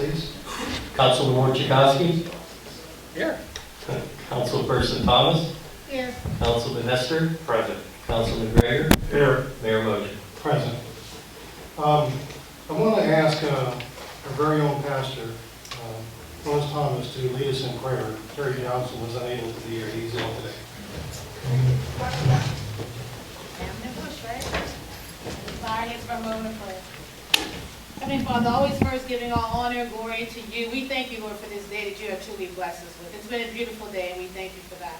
please. Councilman Chakowski. Here. Councilperson Thomas. Here. Councilman Nestor. Present. Councilman Gregor. Here. Mayor Moser. Present. I want to ask our very own pastor, Rose Thomas, to lead us in prayer. Terry Johnson was unable to be here. He's ill today. For a moment of prayer. Heavenly Father, always first giving all honor and glory to you. We thank you, Lord, for this day that you have truly blessed us with. It's been a beautiful day, and we thank you for that.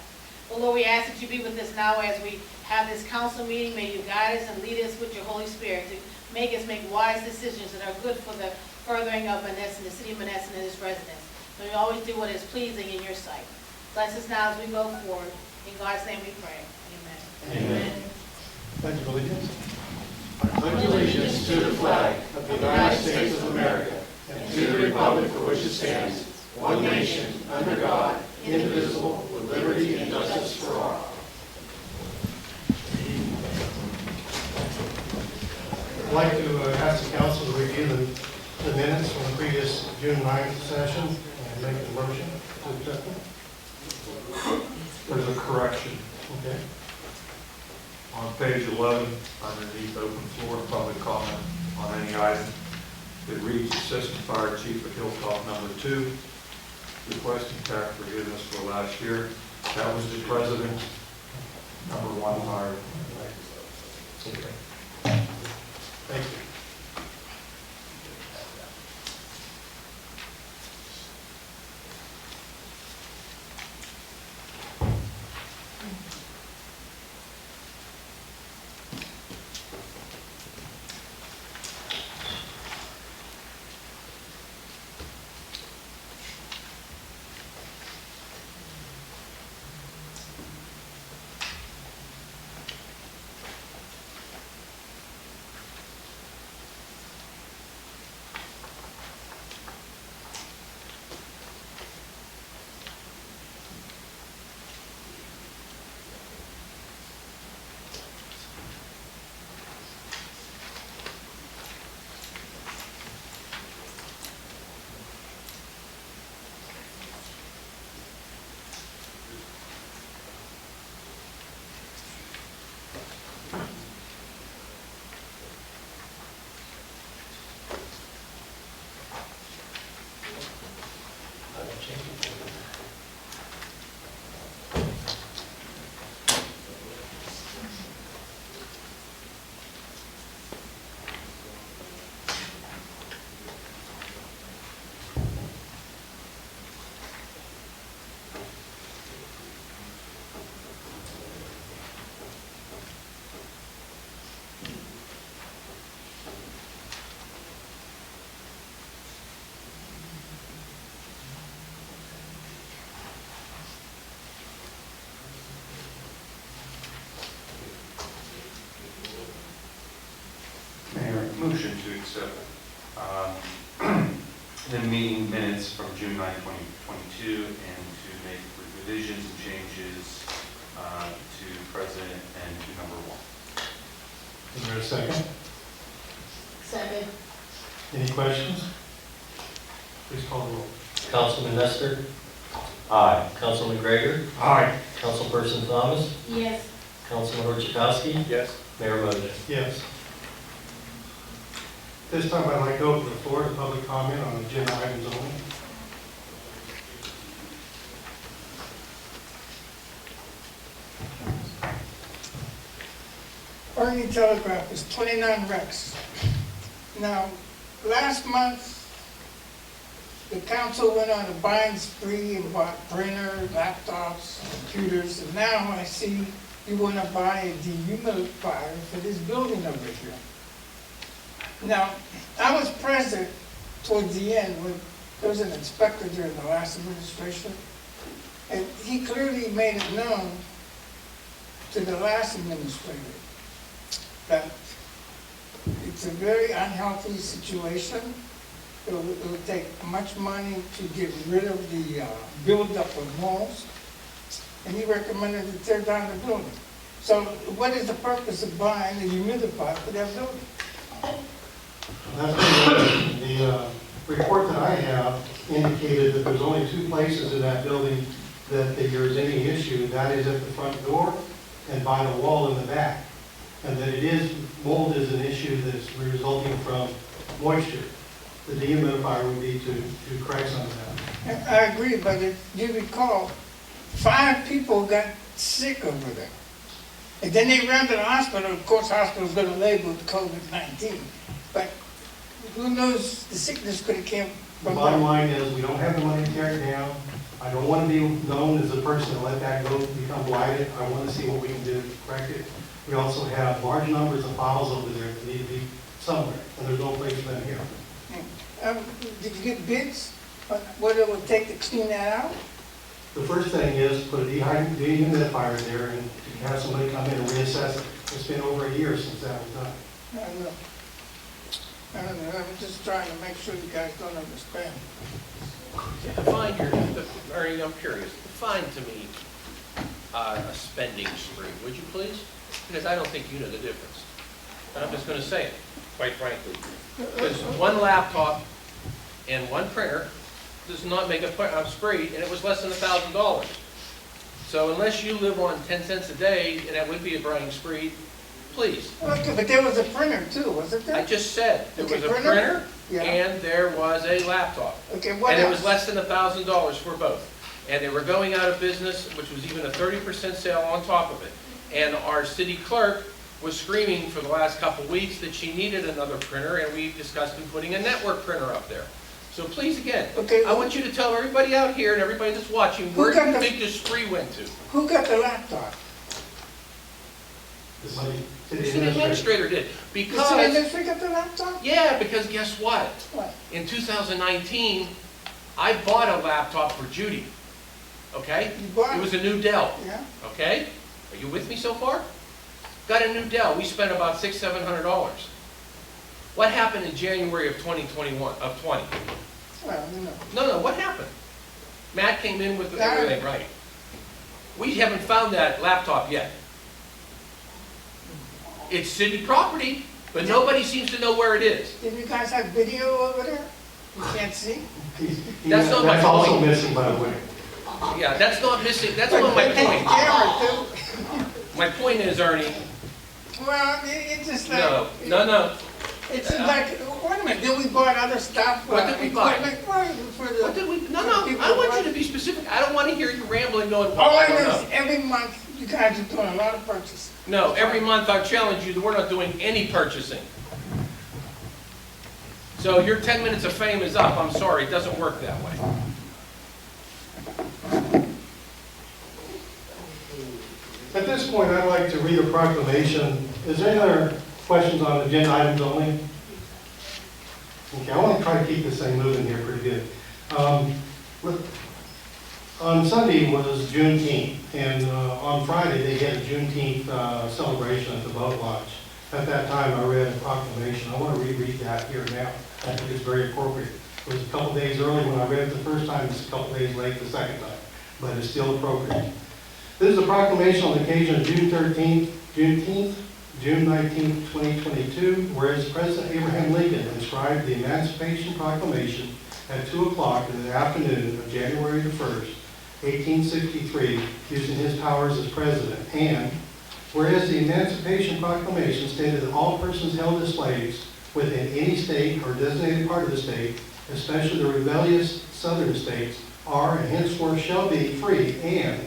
Well, Lord, we ask that you be with us now as we have this council meeting. May you guide us and lead us with your Holy Spirit to make us make wise decisions that are good for the furthering of Monessen, the city of Monessen and its residents. May we always do what is pleasing in your sight. Bless us now as we go forward. In God's name we pray. Amen. Amen. Pledge of allegiance. I pledge allegiance to the flag of the United States of America and to the republic for which it stands, one nation, under God, indivisible, with liberty and justice for all. I'd like to ask the council to review the minutes from the previous June 9th session and make the motion to accept them. There's a correction. Okay. On page 11, underneath open floor and public comment on any item, it reads Assistant Fire Chief of Hilltop number 2, requesting tax forgiveness for last year. That was the president, number 1 hired. Okay. Thank you. Motion to accept the meeting minutes from June 9, 2022, and to make revisions and changes to president and to number 1. Is there a second? Second. Any questions? Please call the roll. Councilman Nestor. Aye. Councilman Gregor. Aye. Councilperson Thomas. Yes. Councilman Chakowski. Yes. Mayor Moser. Yes. This time I'd like to open the floor to public comment on agenda items only. Army Telegraph is 29 wrecks. Now, last month, the council went on a buying spree and bought printers, laptops, computers, and now I see you want to buy a dehumidifier for this building over here. Now, I was present towards the end when there was an inspector during the last administration, and he clearly made it known to the last administrator that it's a very unhealthy situation. It will take much money to get rid of the buildup of mold, and he recommended to tear down the building. So what is the purpose of buying a humidifier for that building? That's the report that I have indicated that there's only two places in that building that there's any issue, that is at the front door and by the wall in the back. And that mold is an issue that's resulting from moisture. The dehumidifier would be to correct some of that. I agree, but if you recall, 5 people got sick over there. And then they ran to the hospital. Of course, the hospital's going to label it COVID-19. But who knows, the sickness could have came The from bottom there. line is, we don't have the money to tear it down. I don't want to be known as a person that let that go become blighted. I want to see what we can do to correct it. We also have large numbers of files over there that need to be somewhere, and there's no place for them here. Did you get bids on what it would take to clean that out? The first thing is put a dehumidifier there and to have somebody come in and reassess it. It's been over a year since that was done. I don't know, I'm just trying to make sure you guys don't understand. Define Ernie, I'm curious, define to me a spending spree, would you please? Because I don't think you know the difference. And I'm just going to say it, quite frankly. Because one laptop and one printer does not make a spree, and it was less than $1,000. So unless you live on 10 cents a day, and that would be a buying spree, please. Okay, but there was a printer too, wasn't there? I just said, there Okay, was a printer? printer, Yeah. and there was a laptop. Okay, what And it else? was less than $1,000 for both. And they were going out of business, which was even a 30% sale on top of it. And our city clerk was screaming for the last couple of weeks that she needed another printer, and we discussed putting a network printer up there. So please, again, Okay. I want you to tell everybody out here and everybody that's watching, where do got you the- think this spree went to? Who got the laptop? The city The city administrator. administrator did. The city Because, administrator got the laptop? yeah, because guess what? What? In 2019, I bought a laptop for Judy, okay? You bought It was a new Dell. Yeah? Okay? Are you with me so far? Got a new Dell. We spent about $600, $700. What happened in January of 2021, of 20? Well, you know. No, what happened? Matt came in with That- everything right. We haven't found that laptop yet. It's city property, but nobody seems to know where it is. Did you guys have video over there? You can't see? That's not my That's also point. missing, by the way. Yeah, that's not missing, that's not my But they take point. camera too. My point is, Ernie, Well, it's just like. no. It's like, wait a minute, then we bought other stuff. What did we buy? equipment, well, for the. What did we, no, I want you to be specific. I don't want to hear you rambling going, well, All I I know don't is know. every month, you guys are doing a lot of purchases. No, every month I challenge you that we're not doing any purchasing. So your 10 minutes of fame is up. I'm sorry, it doesn't work that way. At this point, I'd like to read a proclamation. Is there any other questions on agenda items only? Okay, I want to try to keep this thing moving here pretty good. On Sunday was Juneteenth, and on Friday they had a Juneteenth celebration at the boat launch. At that time, I read a proclamation. I want to reread that here now. I think it's very appropriate. It was a couple days early when I read it the first time. It's a couple days late the second time, but it's still appropriate. This is a proclamation on the occasion of June 13th, Juneteenth, June 19th, 2022, whereas President Abraham Lincoln inscribed the Emancipation Proclamation at 2 o'clock in the afternoon of January the 1st, 1863, using his powers as president. And whereas the Emancipation Proclamation stated that all persons held as slaves within any state or designated part of the state, especially the rebellious southern states, are and henceforth shall be free. And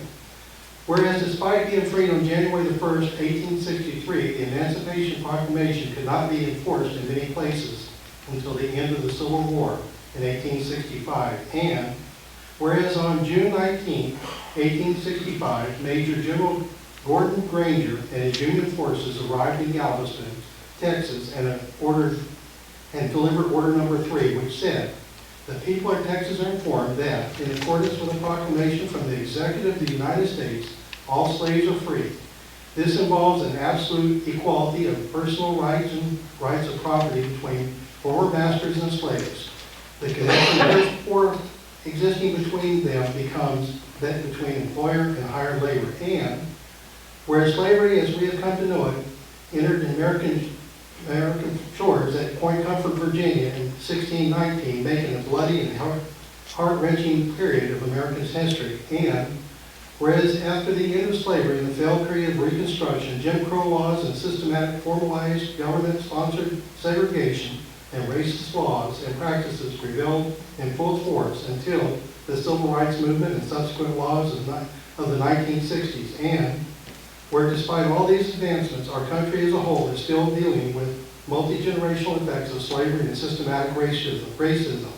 whereas despite being freed on January the 1st, 1863, the Emancipation Proclamation could not be enforced in many places until the end of the Civil War in 1865. And whereas on June 19, 1865, Major General Gordon Granger and his Union forces arrived in Galveston, Texas, and delivered Order Number 3, which said, "The people of Texas are informed that, in accordance with a proclamation from the Executive of the United States, all slaves are free. This involves an absolute equality of personal rights and rights of property between former masters and slaves. The connection therefore existing between them becomes that between employer and hired labor. And whereas slavery, as we have come to know it, entered American shores at Point Comfort, Virginia in 1619, making a bloody and heart-wrenching period of America's history, and whereas after the end of slavery and the failed period of Reconstruction, Jim Crow laws and systematic formalized government-sponsored segregation and racist laws and practices prevailed in full force until the Civil Rights Movement and subsequent laws of the 1960s, and where despite all these advancements, our country as a whole is still dealing with multi-generational effects of slavery and systematic racism.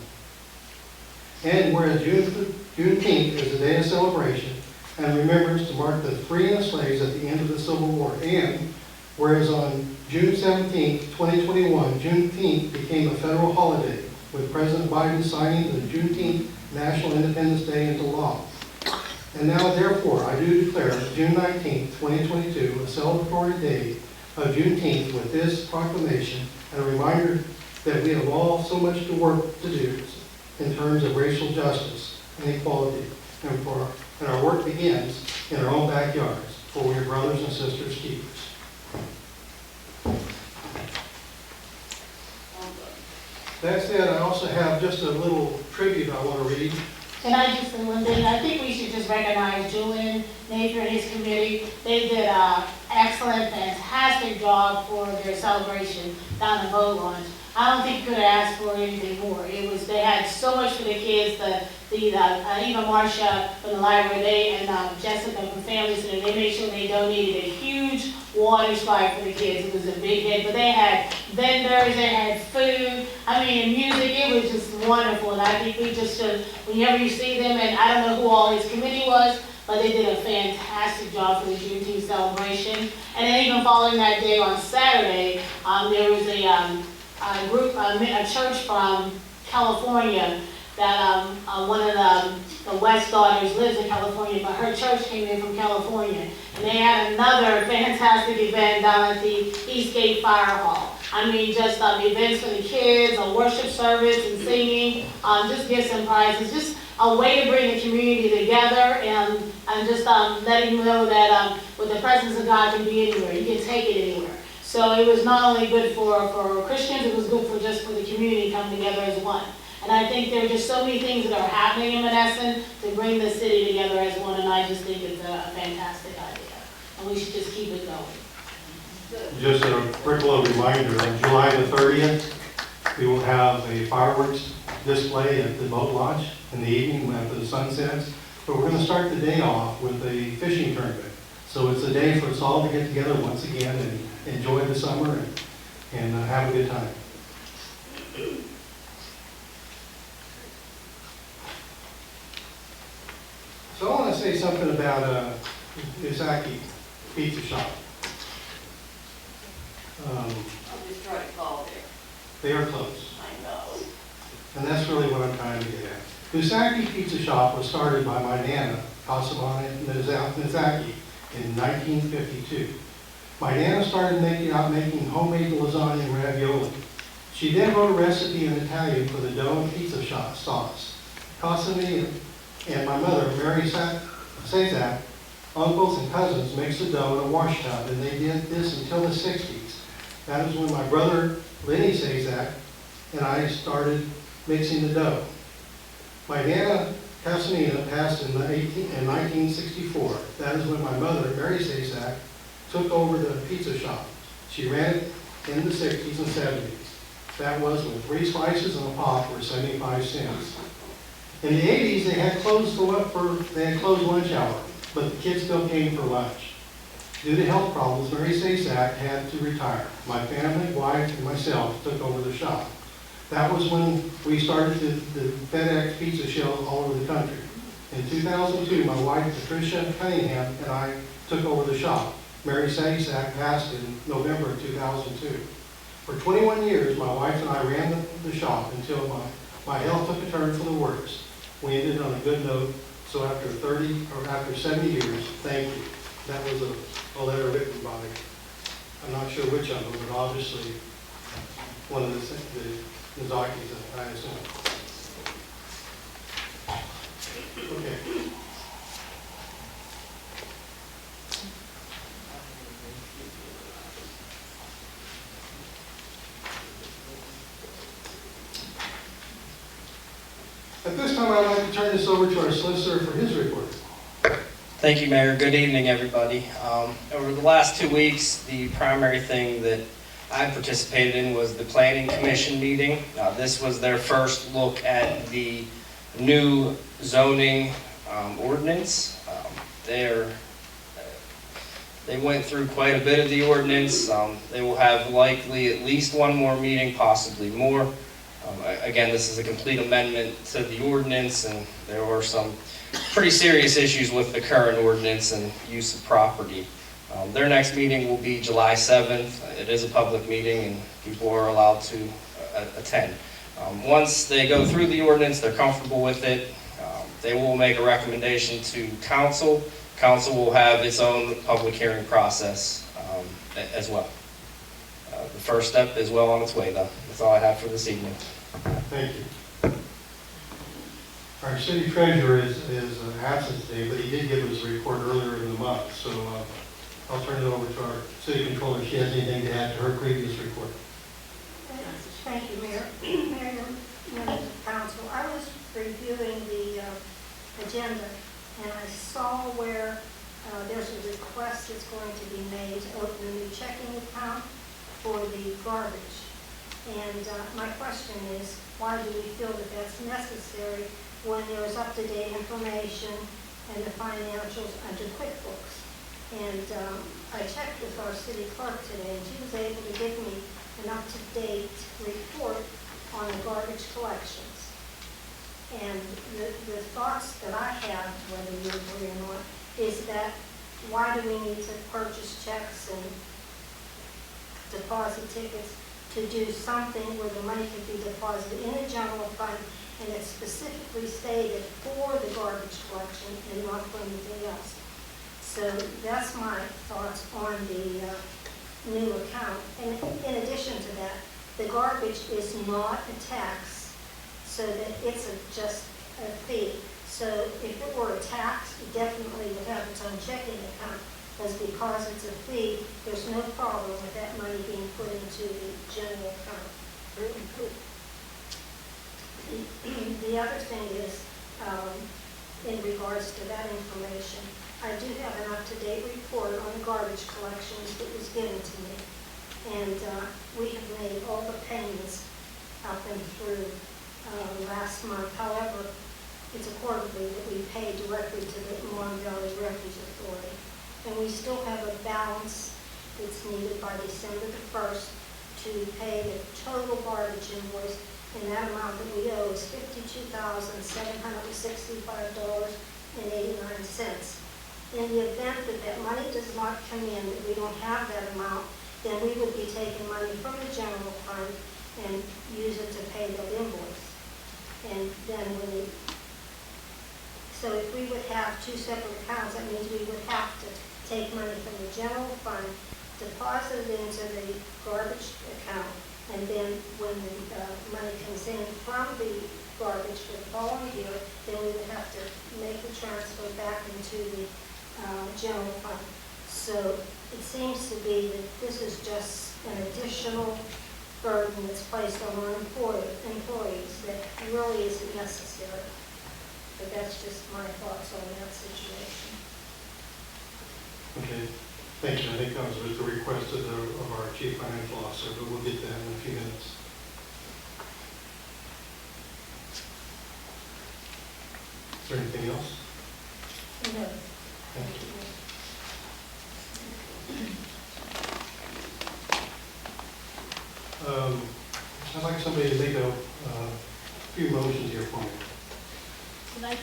And whereas Juneteenth is a day of celebration and remembrance to mark the freeing of slaves at the end of the Civil War, and whereas on June 17, 2021, Juneteenth became a federal holiday, with President Biden signing the Juneteenth National Independence Day into law. And now, therefore, I do declare June 19, 2022, a celebratory day of Juneteenth with this proclamation and a reminder that we have all so much to work to do in terms of racial justice and equality, and our work begins in our own backyards, for we are brothers and sisters keepers. That said, I also have just a little tribute I want to read. Can I just say one thing? I think we should just recognize Julian Napier and his committee. They did an excellent, fantastic job for their celebration down the boat launch. I don't think you could have asked for anything more. They had so much for the kids. Even Marcia from the library, and Jessica from Family Center, they made sure they donated a huge water slide for the kids. It was a big hit, but they had vendors, they had food, and music. It was just wonderful, and I think we just should, whenever you see them, and I don't know who all his committee was, but they did a fantastic job for the Juneteenth celebration. And then even following that day on Saturday, there was a church from California that one of the West daughters lives in California, but her church came in from California. And they had another fantastic event down at the Eastgate Fire Hall. Just events for the kids, a worship service and singing, just gifts and prizes, just a way to bring the community together and just letting them know that with the presence of God can be anywhere. You can take it anywhere. So it was not only good for Christians, it was good for the community coming together as one. And I think there are just so many things that are happening in Monessen to bring the city together as one, and I just think it's a fantastic idea. And we should just keep it going. Just a quick little reminder, on July the 30th, we will have a fireworks display at the boat launch in the evening after the sun sets. But we're going to start the day off with a fishing tournament. So it's a day for us all to get together once again and enjoy the summer and have a good time. So I want to say something about Misaki Pizza Shop. I'll just try to call there. They are closed. I know. And that's really what I'm trying to get at. Misaki Pizza Shop was started by my Nana, Kasamane Misaki, in 1952. My Nana started making homemade lasagna and ravioli. She then wrote a recipe in Italian for the dough and pizza sauce. Kasamane and my mother, Mary Sazak, uncles and cousins mixed the dough in a wash tub, and they did this until the 60s. That is when my brother, Lenny Sazak, and I started mixing the dough. My Nana Casamina passed in 1964. That is when my mother, Mary Sazak, took over the pizza shop. She ran it in the 60s and 70s. That was when 3 slices and a pop were 75 cents. In the 80s, they had closed lunch hour, but the kids still came for lunch. Due to health problems, Mary Sazak had to retire. My family, wife, and myself took over the shop. That was when we started the FedEx pizza show all over the country. In 2002, my wife, Patricia Cunningham, and I took over the shop. Mary Sazak passed in November of 2002. For 21 years, my wife and I ran the shop until my health took a turn for the worse. We ended on a good note, so after 70 years, thank you. That was a letter written by, I'm not sure which of them, but obviously one of the Zakis, I assume. Okay. At this time, I'd like to turn this over to our solicitor for his report. Thank you, Mayor. Good evening, everybody. Over the last 2 weeks, the primary thing that I participated in was the Planning Commission meeting. This was their first look at the new zoning ordinance. They went through quite a bit of the ordinance. They will have likely at least one more meeting, possibly more. Again, this is a complete amendment to the ordinance, and there were some pretty serious issues with the current ordinance and use of property. Their next meeting will be July 7th. It is a public meeting, and people are allowed to attend. Once they go through the ordinance, they're comfortable with it, they will make a recommendation to council. Council will have its own public hearing process as well. The first step is well on its way, though. That's all I have for this evening. Thank you. Our city treasurer is absent today, but he did give us a report earlier in the month, so I'll turn it over to our city controller if she has anything to add to her previous report. Thank you, Mayor. Mayor, members of council, I was reviewing the agenda, and I saw where there's a request that's going to be made to open a new checking account for the garbage. And my question is, why do we feel that that's necessary when there is up-to-date information and the financials under QuickBooks? And I checked with our city clerk today, and she was able to give me an up-to-date report on the garbage collections. And the thoughts that I have, whether you agree or not, is that why do we need to purchase checks and deposit tickets to do something where the money could be deposited in a general fund and it's specifically stated for the garbage collection and not for anything else? So that's my thoughts on the new account. And in addition to that, the garbage is not a tax, so that it's just a fee. So if it were a tax, it definitely would have its own checking account. As because it's a fee, there's no problem with that money being put into the general account. The other thing is, in regards to that information, I do have an up-to-date report on the garbage collections that was given to me. And we have made all the payments up and through last month. However, it's a quarterly that we pay directly to the Mon Valley Refuge Authority. And we still have a balance that's needed by December the 1st to pay the total garbage invoice, and that amount that we owe is $52,765.89. In the event that that money does not come in, that we don't have that amount, then we would be taking money from the general fund and use it to pay that invoice. And then so if we would have two separate accounts, that means we would have to take money from the general fund, deposit it into the garbage account, and then when the money comes in from the garbage for the following year, then we would have to make the transfer back into the general fund. So it seems to be that this is just an additional burden that's placed on our employees that really isn't necessary. But that's just my thoughts on that situation. Okay, thank you. I think that was the request of our chief financial officer, but we'll get that in a few minutes. Is there anything else? No. Thank you. I'd like somebody to make a few motions here for me. We'd like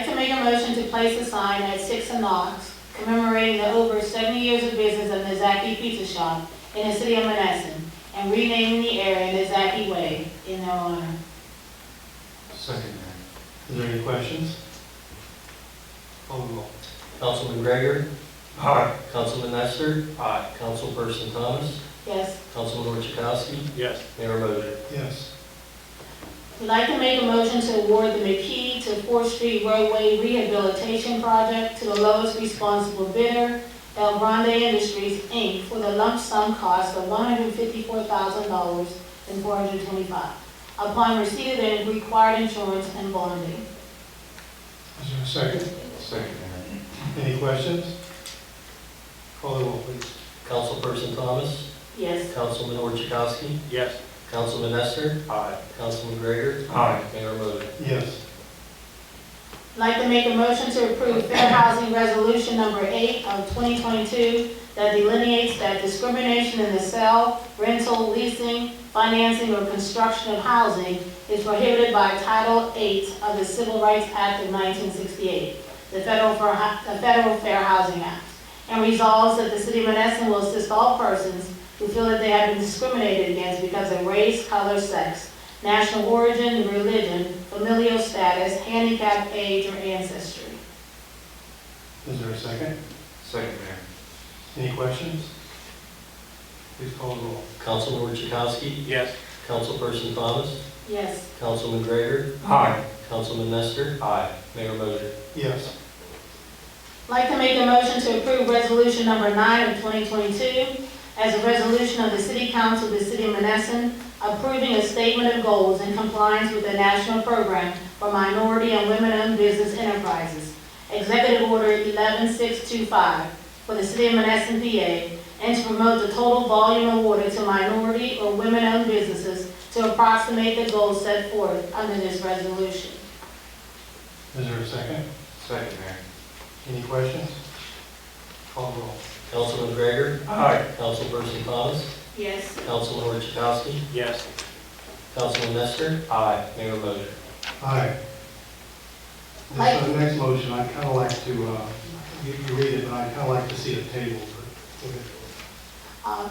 to make a motion to place a sign at 6 and Knox commemorating the over 70 years of business of Nizaki Pizza Shop in the city of Monessen and renaming the area Nizaki Way in their honor. Second. Is there any questions? Call the roll. Councilman Gregor? Aye. Councilman Nestor? Aye. Councilperson Thomas? Yes. Councilman Orchakowski? Yes. Mayor Moser? Yes. We'd like to make a motion to award the McKee to 4th Street roadway rehabilitation project to the lowest responsible bidder, El Grande Industries, Inc., for the lump sum cost of $154,425. upon receipt of the required insurance and bonding. Is there a second? Second, Mayor. Any questions? Call the roll, please. Councilperson Thomas, Yes. Councilman Orchakowski, Yes. Councilman Nestor, Aye. Councilman Gregor, Aye. Mayor Moser. Yes. I'd like to make a motion to approve Fair Housing Resolution Number 8 of 2022 that delineates that discrimination in the sale, rental, leasing, financing, or construction of housing is prohibited by Title 8 of the Civil Rights Act of 1968, the Federal Fair Housing Act, and resolves that the City of Monessen will assist all persons who feel that they have been discriminated against because of race, color, sex, national origin, religion, familial status, handicap, age, or ancestry. Is there a second? Second, Mayor. Any questions? Please call the roll. Councilman Orchakowski, Yes. Councilperson Thomas, Yes. Councilman Gregor, Aye. Councilman Nestor, Aye. Mayor Moser. Yes. I'd like to make a motion to approve Resolution Number 9 of 2022 as a resolution of the City Council of the City of Monessen approving a statement of goals in compliance with the National Program for Minority and Women-Owned Business Enterprises, Executive Order 11625 for the City of Monessen, PA, and to promote the total volume awarded to minority or women-owned businesses to approximate the goals set forth under this resolution. Is there a second? Second, Mayor. Any questions? Call the roll. Councilman Gregor, Aye. Councilperson Thomas, Yes. Councilman Orchakowski, Yes. Councilman Nestor, Aye. Mayor Moser. Aye. This next motion, I'd kind of like to, you read it, but I'd kind of like to see it tabled.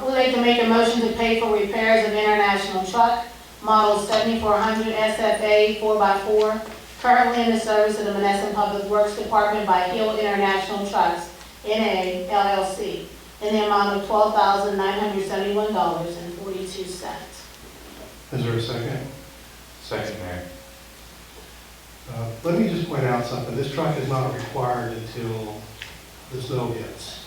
We'd like to make a motion to pay for repairs of International Truck, Model 7400 SFA 4x4, currently in the service of the Monessen Public Works Department by Hill International Trucks, N.A. LLC, in the amount of $12,971.42. Is there a second? Second, Mayor. Let me just point out something. This truck is not required until the snow hits.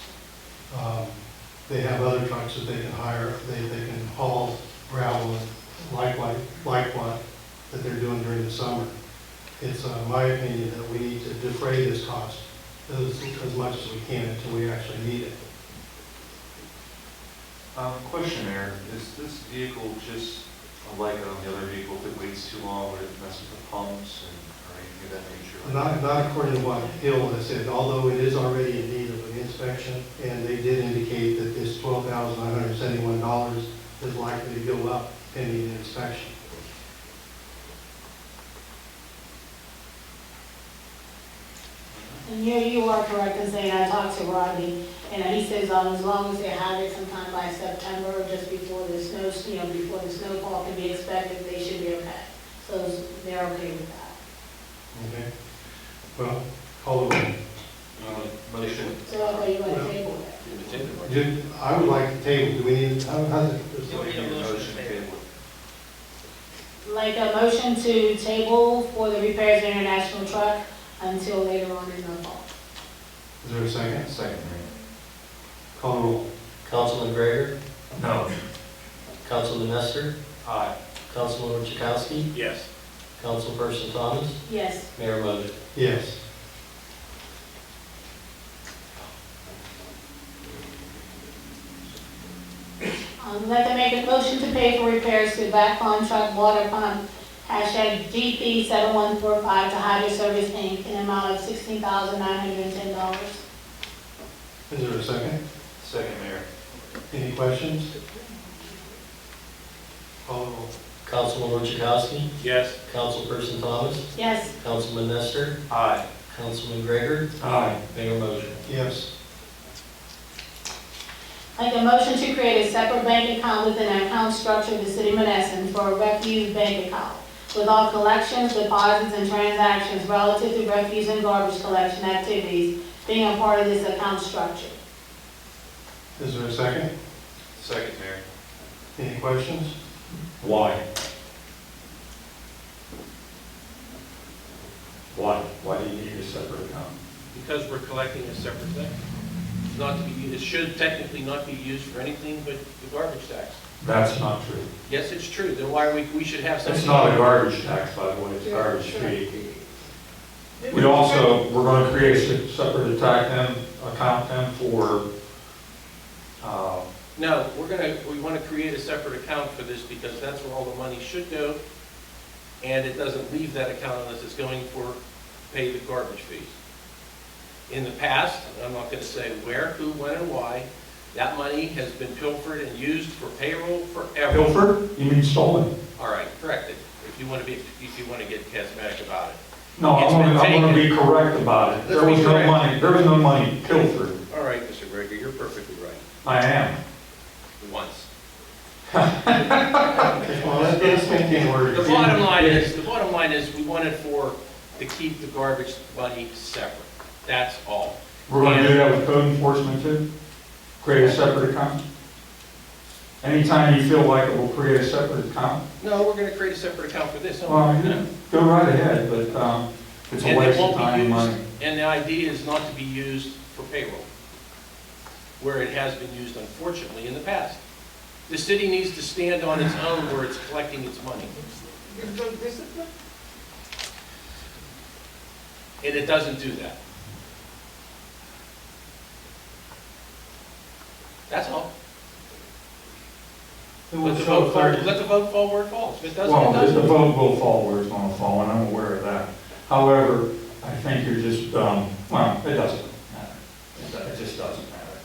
They have other trucks that they can hire. They can haul gravel like what that they're doing during the summer. It's my opinion that we need to defray this cost as much as we can until we actually need it. Question, Mayor, is this vehicle just like the other vehicle, if it waits too long, would it mess with the pumps or anything of that nature? Not according to what Hill has said, although it is already in need of an inspection, and they did indicate that this $12,971 is likely to go up pending the inspection. And you are correct in saying, I talked to Rodney, and he says as long as they have it sometime by September, or just before the snow, before the snowfall can be expected, they should be okay. So they're okay with that. Okay? Well, call the roll. Motion. So I thought you were going to table it. I would like to table, do we need, how's it? Motion table. Like a motion to table for the repairs of International Truck until later on in the fall. Is there a second? Second, Mayor. Call the roll. Councilman Gregor, No. Councilman Nestor, Aye. Councilman Orchakowski, Yes. Councilperson Thomas, Yes. Mayor Moser. Yes. I'd like to make a motion to pay for repairs to back pond truck water pump, #GP 7145 to Hydro Service Inc. in an amount of $16,910. Is there a second? Second, Mayor. Any questions? Call the roll. Councilman Orchakowski, Yes. Councilperson Thomas, Yes. Councilman Nestor, Aye. Councilman Gregor, Aye. Mayor Moser. Yes. Like a motion to create a separate bank account within an account structure of the City of Monessen for a refuse bank account, with all collections, deposits, and transactions relative to refuse and garbage collection activities being a part of this account structure. Is there a second? Second, Mayor. Any questions? Why? Why do you need a separate account? Because we're collecting a separate thing. It's not to be, it should technically not be used for anything but the garbage tax. That's not true. Yes, it's true. Then why we should have something? It's not a garbage tax, by the way, it's a garbage fee. We also, we're going to create a separate account then for, No, we want to create a separate account for this because that's where all the money should go. And it doesn't leave that account unless it's going for pay the garbage fees. In the past, I'm not going to say where, who, when, and why, that money has been pilfered and used for payroll forever. Pilfer? You mean stolen? All right, corrected. If you want to get charismatic about it. No, It's I'm been going to be taken. correct about it. Let's There be was no correct. money, there was no money pilfered. All right, Mr. Greger, you're perfectly right. I am. Once. Okay, well, let's maintain order. The bottom line is, we wanted to keep the garbage money separate. That's all. We're going to do that with code enforcement too? Create a separate account? Anytime you feel like it will create a separate account? No, we're gonna create a separate account for this. Well, yeah, go right ahead, but it's a And it waste of won't time be and money. used, and the idea is not to be used for payroll, where it has been used unfortunately in the past. The city needs to stand on its own where it's collecting its money. And it doesn't do that. That's all. Then we'll show authority. Let the vote fall where it falls. If it doesn't, it Well, the doesn't. vote will fall where it's going to fall, and I'm aware of that. However, I think you're just, well, it doesn't matter. It just doesn't matter.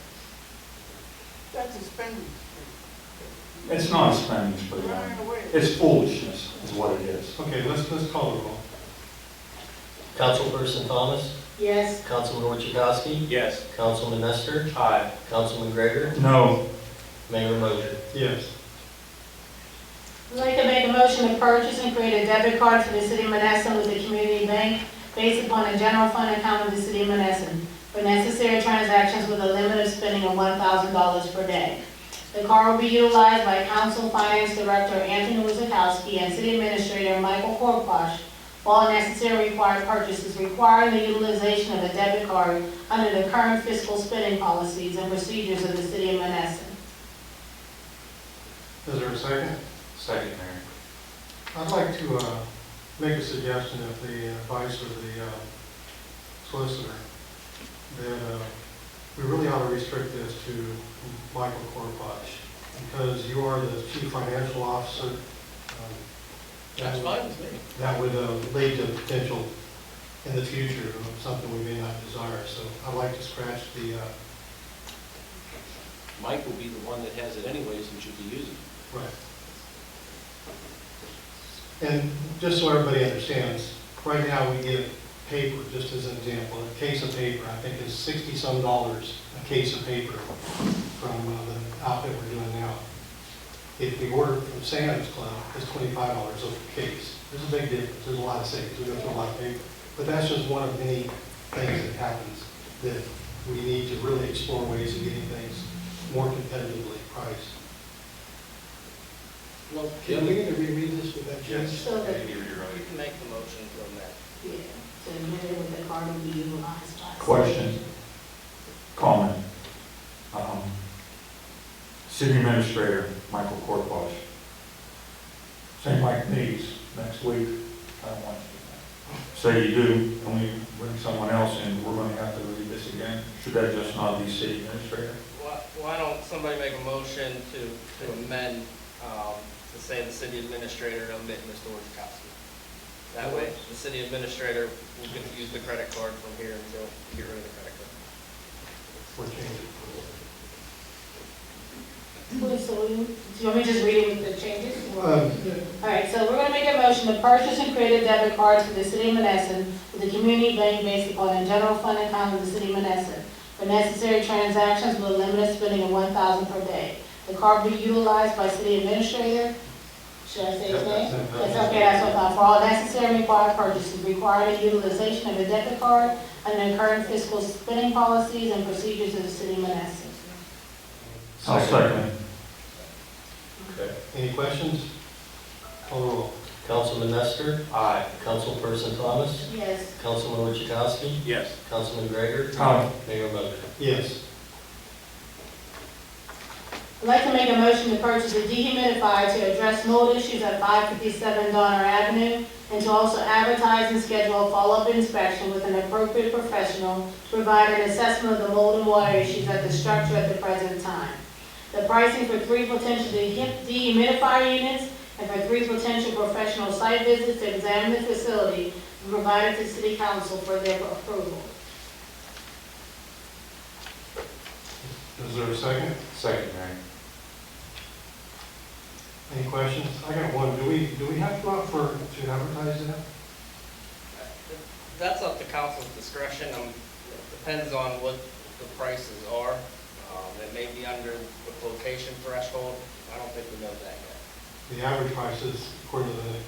That's a spending. It's not a spending spree. It's foolishness, is what it is. Okay, let's call the roll. Councilperson Thomas, Yes. Councilman Orchakowski, Yes. Councilman Nestor, Aye. Councilman Gregor, No, Mayor Mosher. Yes. I'd like to make a motion to purchase and create a debit card for the city of Monessen with the community bank based upon a general fund account of the city of Monessen for necessary transactions with a limit of spending of $1,000 per day. The card will be utilized by Council Finance Director Anthony Wozakowski and City Administrator Michael Korpash for all necessary required purchases requiring the utilization of a debit card under the current fiscal spending policies and procedures of the city of Monessen. Is there a second? Second, Mayor. I'd like to make a suggestion of the advice of the solicitor, that we really ought to restrict this to Michael Korpach, because you are the chief financial officer. That's fine with me. That would lead to potential in the future of something we may not desire. So I'd like to scratch the, Mike will be the one that has it anyways and should be using it. right. And just so everybody understands, right now we get paper, just as an example, a case of paper, I think is $60-some a case of paper from the outfit we're doing now. If we order from Sam's Club, it's $25 a case. There's a big difference, there's a lot of savings, we go through a lot of paper. But that's just one of many things that happens, that we need to really explore ways of getting things more competitively priced. Well, Can we get to reread this with that change? So that, You can make the motion from that. yeah, to admit it with the card will be utilized by. question, comment. City Administrator Michael Korpash. Same like these next week. I don't want you to say you do, and we bring someone else in, we're going to have to read this again. Should that just not be City Administrator? Why don't somebody make a motion to amend, to say the city administrator and omit Mr. Orchakowski? That way, the city administrator will get to use the credit card from here until you get rid of the credit card. We're changing. Please, so do you want me to just read it with the changes? All right, so we're going to make a motion to purchase and create a debit card for the city of Monessen with the community bank based upon a general fund account of the city of Monessen for necessary transactions with a limited spending of $1,000 per day. The card will be utilized by city administrator. Should I say his name? That's okay, that's what I thought. For all necessary required purchases required the utilization of a debit card under the current fiscal spending policies and procedures of the city of Monessen. I'll second. Okay. Any questions? Call the roll. Councilman Nestor, Aye. Councilperson Thomas, Yes. Councilman Orchakowski, Yes. Councilman Gregor, Aye. Mayor Mosher. Yes. I'd like to make a motion to purchase a dehumidifier to address mold issues at 557 Donner Avenue, and to also advertise and schedule a follow-up inspection with an appropriate professional to provide an assessment of the mold and water issues at the structure at the present time. The pricing for 3 potential dehumidifier units and for 3 potential professional site visits to examine the facility were provided to City Council for their approval. Is there a second? Second, Mayor. Any questions? I got one. Do we have to go out to advertise that? That's up to council's discretion. Depends on what the prices are. It may be under the quotation threshold. I don't think we know that yet. The average price is, according to the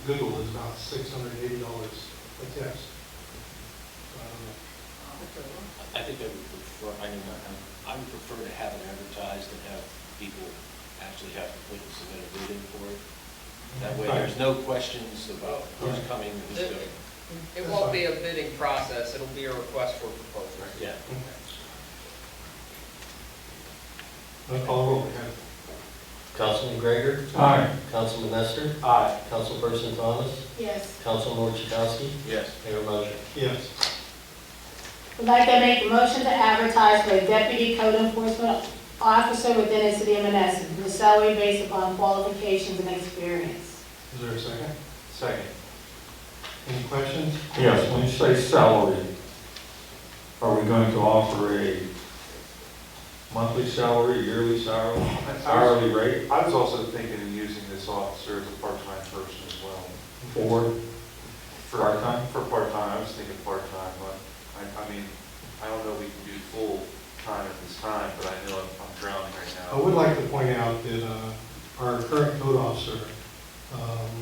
Google, is about $680 a test. I think I would prefer, I would prefer to have it advertised and have people actually have to put and submit a bid in for it. That way, there's no questions about who's coming and who's going. It won't be a bidding process. It'll be a request for proposal. Yeah. Let's call the roll. Again. Councilman Gregor? Aye. Councilman Nestor? Aye. Councilperson Thomas? Yes. Councilman Chakowski? Yes. Mayor motion. Yes. I'd like to make a motion to advertise for a deputy code enforcement officer within the city of Monessen, with salary based upon qualifications and experience. Is there a second? Second. Any questions? Yes, when you say salary, are we going to offer a monthly salary, yearly salary, hourly rate? I was also thinking of using this officer as a part-time person as well. For part-time? For part-time, I was thinking part-time, but I mean, I don't know if we can do full-time at this time, but I know I'm drowning right I now. would like to point out that our current code officer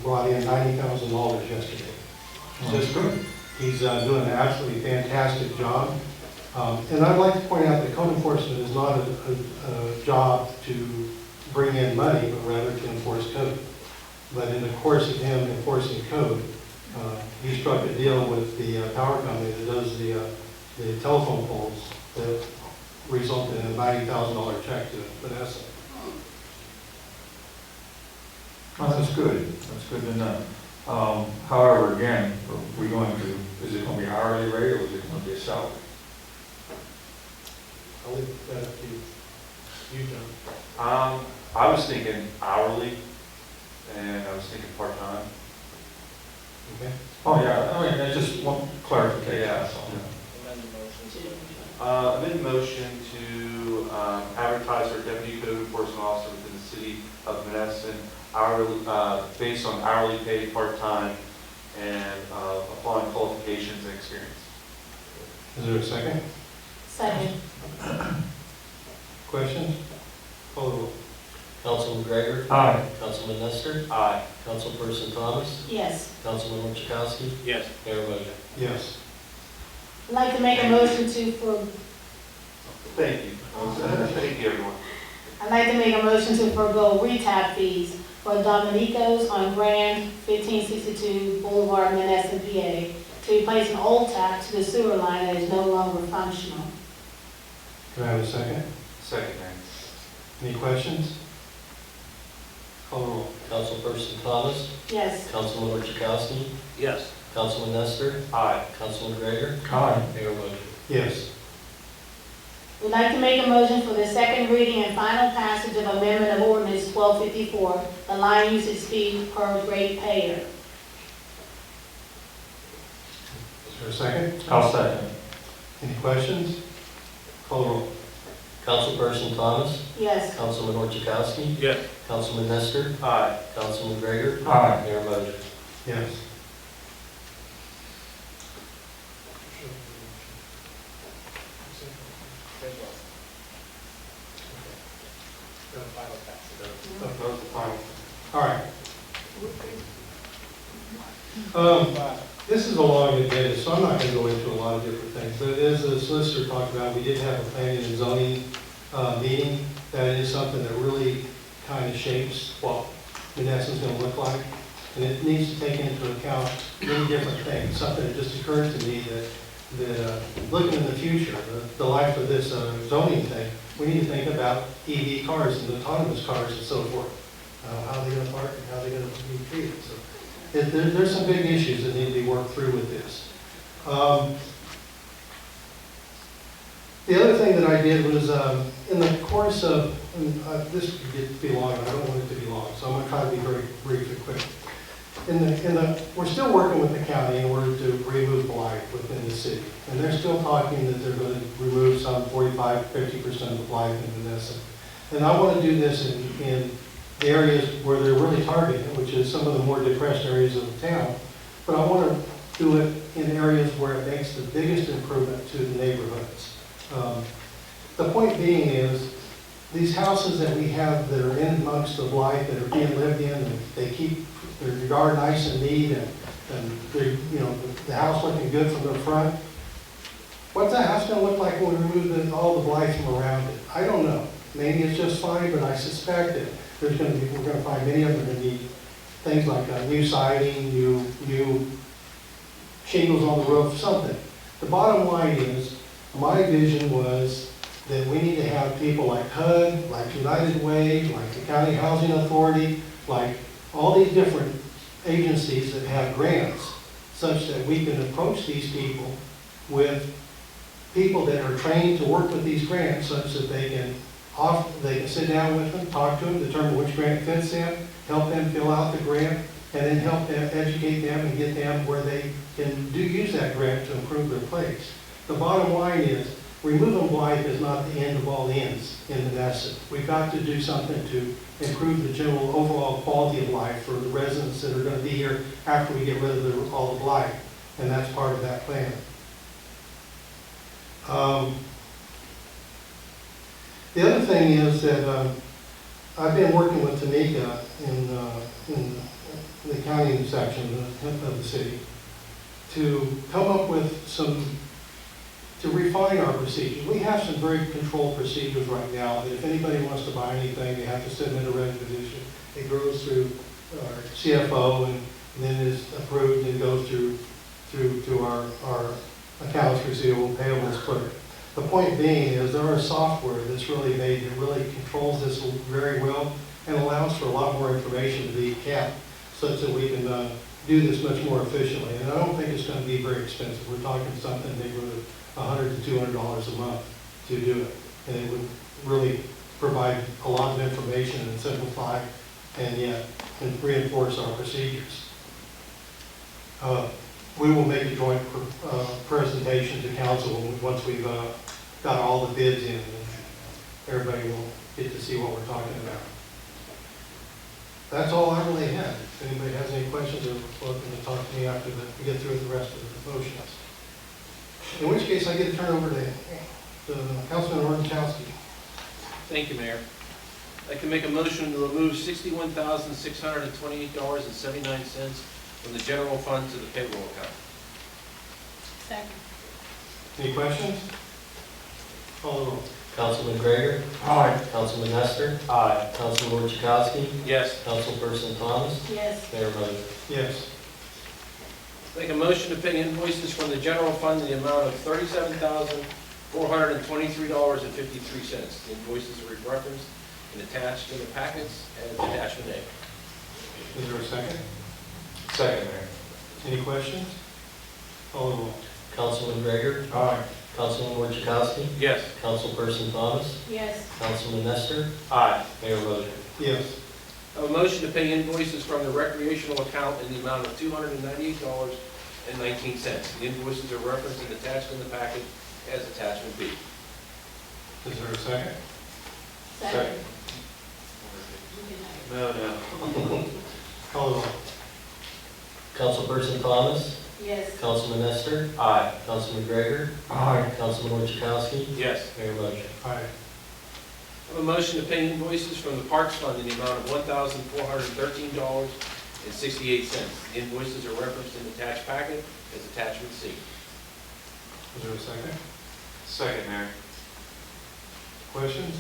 brought in $90,000 yesterday. That's good. He's doing an absolutely fantastic job. And I'd like to point out that code enforcement is not a job to bring in money, but rather to enforce code. But in the course of him enforcing code, he struck a deal with the power company that does the telephone poles that resulted in a $90,000 check to Vanessa. Well, that's good. That's good to know. However, again, are we going to, is it going to be hourly rate or is it going to be a salary? I'll leave that up to you, John. I was thinking hourly, and I was thinking part-time. Okay. Oh, yeah, I mean, I just want clarification. Yeah. That's all. Amend the motion. Amend motion to advertise for deputy code enforcement officer within the city of Monessen, hourly, based on hourly pay, part-time, and applying qualifications and experience. Is there a second? Second. Questions? Call the roll. Councilman Gregor? Aye. Councilman Nestor? Aye. Councilperson Thomas? Yes. Councilman Chakowski? Yes. Mayor motion. Yes. I'd like to make a motion to, for, Thank you. Thank you, everyone. I'd like to make a motion to forego retap fees for Dominico's on Grand 1562 Boulevard, Monessen, PA, to replace an old tap to the sewer line that is no longer functional. Can I have a second? Second, Mayor. Any questions? Call the roll. Councilperson Thomas? Yes. Councilman Chakowski? Yes. Councilman Nestor? Aye. Councilman Gregor? Aye. Mayor motion. Yes. We'd like to make a motion for the second reading and final passage of amendment of ordinance 1254, the line usage fee per rate payer. Is there a second? I'll second. Any questions? Call the roll. Councilperson Thomas? Yes. Councilman Chakowski? Yes. Councilman Nestor? Aye. Councilman Gregor? Aye. Mayor motion. Yes. That was the final. All right. This is a long agenda, so I'm not going to go into a lot of different things. But as the solicitor talked about, we did have a planning and zoning meeting. That is something that really kind of shapes what Monessen's going to look like. And it needs to take into account many different things. Something that just occurred to me that looking in the future, the life of this zoning thing, we need to think about EV cars and autonomous cars and so forth. How they're gonna park and how they're gonna be treated. So there's some big issues that need to be worked through with this. The other thing that I did was, in the course of, this could get to be long, and I don't want it to be long, so I'm gonna try to be very brief and quick. We're still working with the county in order to remove blight within the city. And they're still talking that they're going to remove some 45–50% of the blight in Monessen. And I want to do this in the areas where they're really targeted, which is some of the more depressed areas of the town. But I want to do it in areas where it makes the biggest improvement to the neighborhoods. The point being is, these houses that we have that are in amongst the blight, that are being lived in, and they keep their yard nice and neat, and the house looking good from the front. What's that house going to look like when we remove all the blight from around it? I don't know. Maybe it's just fine, but I suspect that we're going to find many of them that need things like new siding, new shingles on the roof, something. The bottom line is, my vision was that we need to have people like HUD, like United Way, like the County Housing Authority, like all these different agencies that have grants, such that we can approach these people with people that are trained to work with these grants, such that they can sit down with them, talk to them, determine which grant fits them, help them fill out the grant, and then help them educate them and get them where they can use that grant to improve their place. The bottom line is, removing blight is not the end of all ends in Monessen. We've got to do something to improve the general overall quality of life for the residents that are going to be here after we get rid of all the blight, and that's part of that plan. The other thing is that I've been working with Tamika in the county section of the city to come up with to refine our procedures. We have some very controlled procedures right now that if anybody wants to buy anything, they have to submit a requisition. It goes through our CFO and then is approved and goes through to our accounts receivable payables clerk. The point being is there are software that's really made that really controls this very well and allows for a lot more information to be kept such that we can do this much more efficiently. And I don't think it's going to be very expensive. We're talking something in the neighborhood of $100 to $200 a month to do it. And it would really provide a lot of information and simplify and yet reinforce our procedures. We will make a joint presentation to council once we've got all the bids in, and everybody will get to see what we're talking about. That's all I really had. If anybody has any questions, they're welcome to talk to me after we get through the rest of the motions. In which case, I get to turn over to Councilman Orchowski. Thank you, Mayor. I can make a motion to remove $61,628.79 from the general fund to the payroll account. Second. Any questions? Call the roll. Councilman Gregor? Aye. Councilman Nestor? Aye. Councilman Orchowski? Yes. Councilperson Thomas? Yes. Mayor motion. Yes. Make a motion to pay invoices from the general fund in the amount of $37,423.53. The invoices are referenced and attached in the packets as attachment A. Is there a second? Second, Mayor. Any questions? Call the roll. Councilman Gregor? Aye. Councilman Orchowski? Yes. Councilperson Thomas? Yes. Councilman Nestor? Aye. Mayor motion. Yes. A motion to pay invoices from the recreational account in the amount of $298.19. The invoices are referenced and attached in the packet as attachment B. Is there a second? Second. No. Call the roll. Councilperson Thomas? Yes. Councilman Nestor? Aye. Councilman Gregor? Aye. Councilman Orchowski? Yes. Mayor motion. Aye. I have a motion to pay invoices from the Parks Fund in the amount of $1,413.68. The invoices are referenced in the attached packet as attachment C. Is there a second? Second, Mayor. Questions?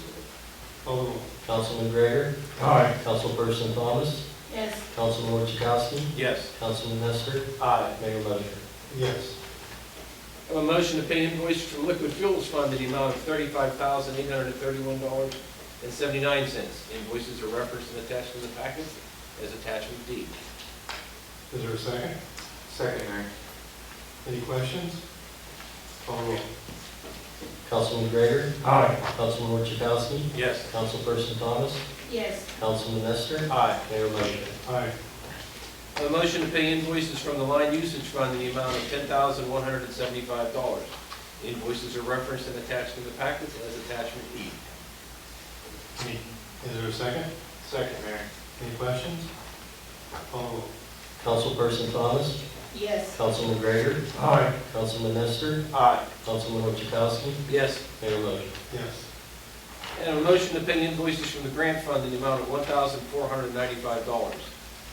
Call the roll. Councilman Gregor? Aye. Councilperson Thomas? Yes. Councilman Orchowski? Yes. Councilman Nestor? Aye. Mayor motion. Yes. I have a motion to pay invoices from Liquid Fuels Fund in the amount of $35,831.79. Invoices are referenced and attached to the packet as attachment D. Is there a second? Second, Mayor. Any questions? Call roll. Councilman Gregor? Aye. Councilman Orchakowski? Yes. Councilperson Thomas? Yes. Councilman Nestor? Aye. Mayor motion. Aye. A motion to pay invoices from the line usage fund in the amount of $10,175. Invoices are referenced and attached to the packets as attachment E. Is there a second? Second, Mayor. Any questions? Call roll. Councilperson Thomas? Yes. Councilman Gregor? Aye. Councilman Nestor? Aye. Councilman Orchakowski? Yes. Mayor motion. Yes. And a motion to pay invoices from the grant fund in the amount of $1,495.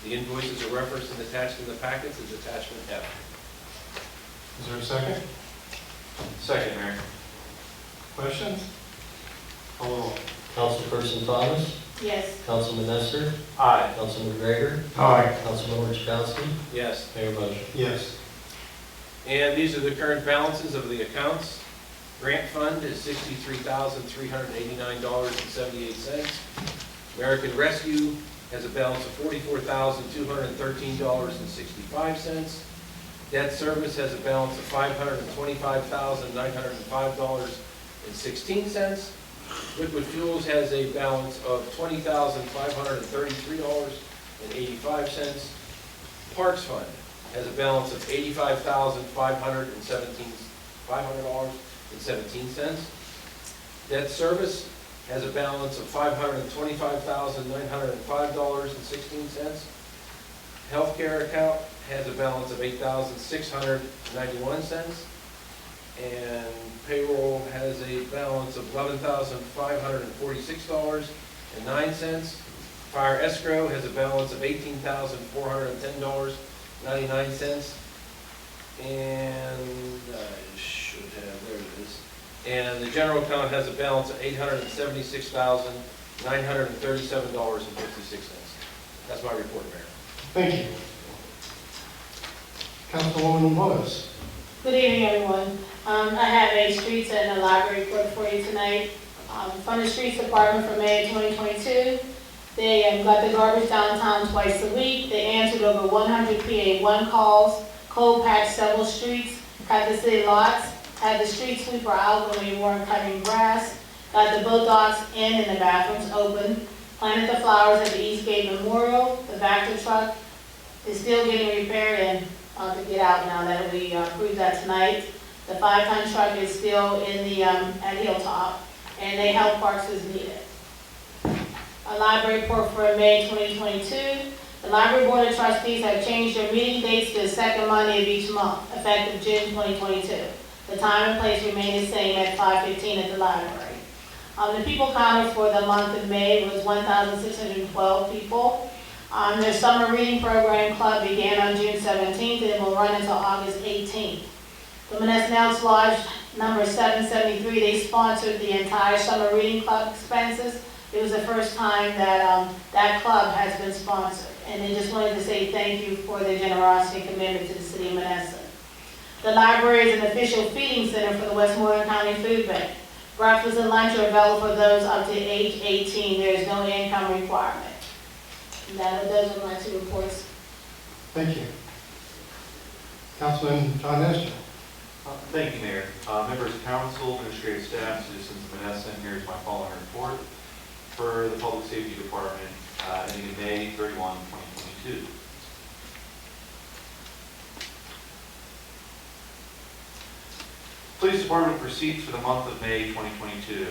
The invoices are referenced and attached in the packets as attachment F. Is there a second? Second, Mayor. Questions? Call roll. Councilperson Thomas? Yes. Councilman Nestor? Aye. Councilman Gregor? Aye. Councilman Orchakowski? Yes. Mayor motion. Yes. And these are the current balances of the accounts. Grant fund is $63,389.78. American Rescue has a balance of $44,213.65. Debt service has a balance of $525,905.16. Liquid Fuels has a balance of $20,533.85. Parks Fund has a balance of $85,517. Debt service has a balance of $525,905.16. Healthcare account has a balance of $8,691. And payroll has a balance of $11,546.09. Fire escrow has a balance of $18,410.99. And I should have, there it is. And the general account has a balance of $876,937.56. That's my report, Mayor. Thank you. Councilwoman Monessen. Good evening, everyone. I have a streets and a library report for you tonight. From the streets department for May 2022, they got the garbage downtown twice a week. They answered over 100 PA1 calls, cold patched several streets, cut the city lots, had the street sweeper out when we weren't cutting grass, got the boat docks in and the bathrooms open, planted the flowers at the Eastgate Memorial. The Vector truck is still getting repaired and to get out now that we approved that tonight. The 5-ton truck is still in the at Hilltop, and they help parks as needed. A library report for May 2022. The Library Board of Trustees have changed their meeting dates to the second Monday of each month, effective June 2022. The time and place remain the same at 5:15 at the library. The people counted for the month of May was 1,612 people. Their summer reading program club began on June 17th and will run until August 18th. The Monessen Elks Lodge number 773, they sponsored the entire summer reading club expenses. It was the first time that that club has been sponsored. And they just wanted to say thank you for their generosity and commitment to the city of Monessen. The library is an official feeding center for the Westmoreland County Food Bank. Breakfast and lunch are available for those up to age 18. There is no income requirement. Those are my 2 reports. Thank you. Councilman John Nestor. Thank you, Mayor. Members of council, administrative staff, citizens of Monessen, here's my following report for the Public Safety Department ending in May 31, 2022. Police Department receipts for the month of May 2022.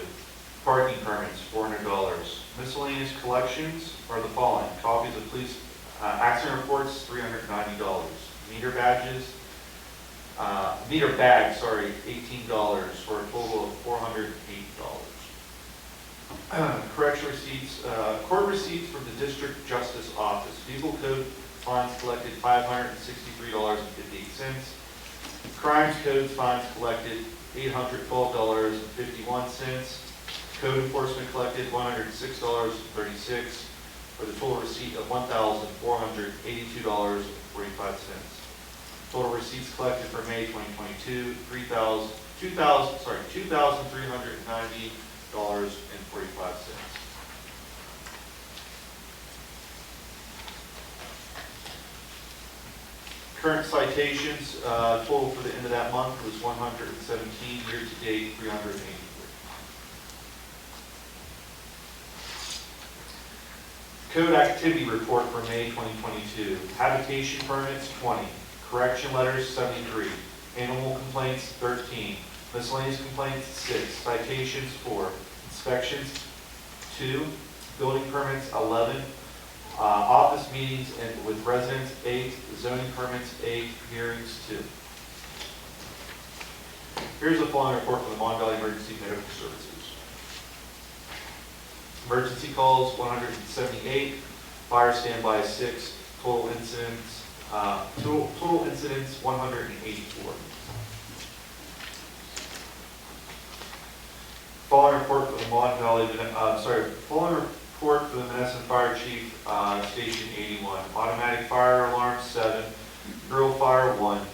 Parking permits, $400. Miscellaneous collections are the following. Copies of police accident reports, $390. Meter bags, $18 for a total of $408. Correction receipts, court receipts from the District Justice Office. Vehicle code fines collected, $563.58. Crimes code fines collected, $812.51. Code enforcement collected, $106.36, for the total receipt of $1,482.45. Total receipts collected for May 2022, $2,390.45. Current citations, total for the end of that month was 117, year-to-date 383. Code activity report for May 2022. Habitation permits, 20. Correction letters, 73. Animal complaints, 13. Miscellaneous complaints, 6. Citations, 4. Inspections, 2. Building permits, 11. Office meetings and with residents, 8. Zoning permits, 8. Hearings, 2. Here's the following report from the Mon Valley Emergency Medical Services. Emergency calls, 178. Fire standby, 6. Total incidents, 184. Following report for the Mon Valley, following report for the Monessen Fire Chief, Station 81. Automatic fire alarm, 7. Girl fire, 1.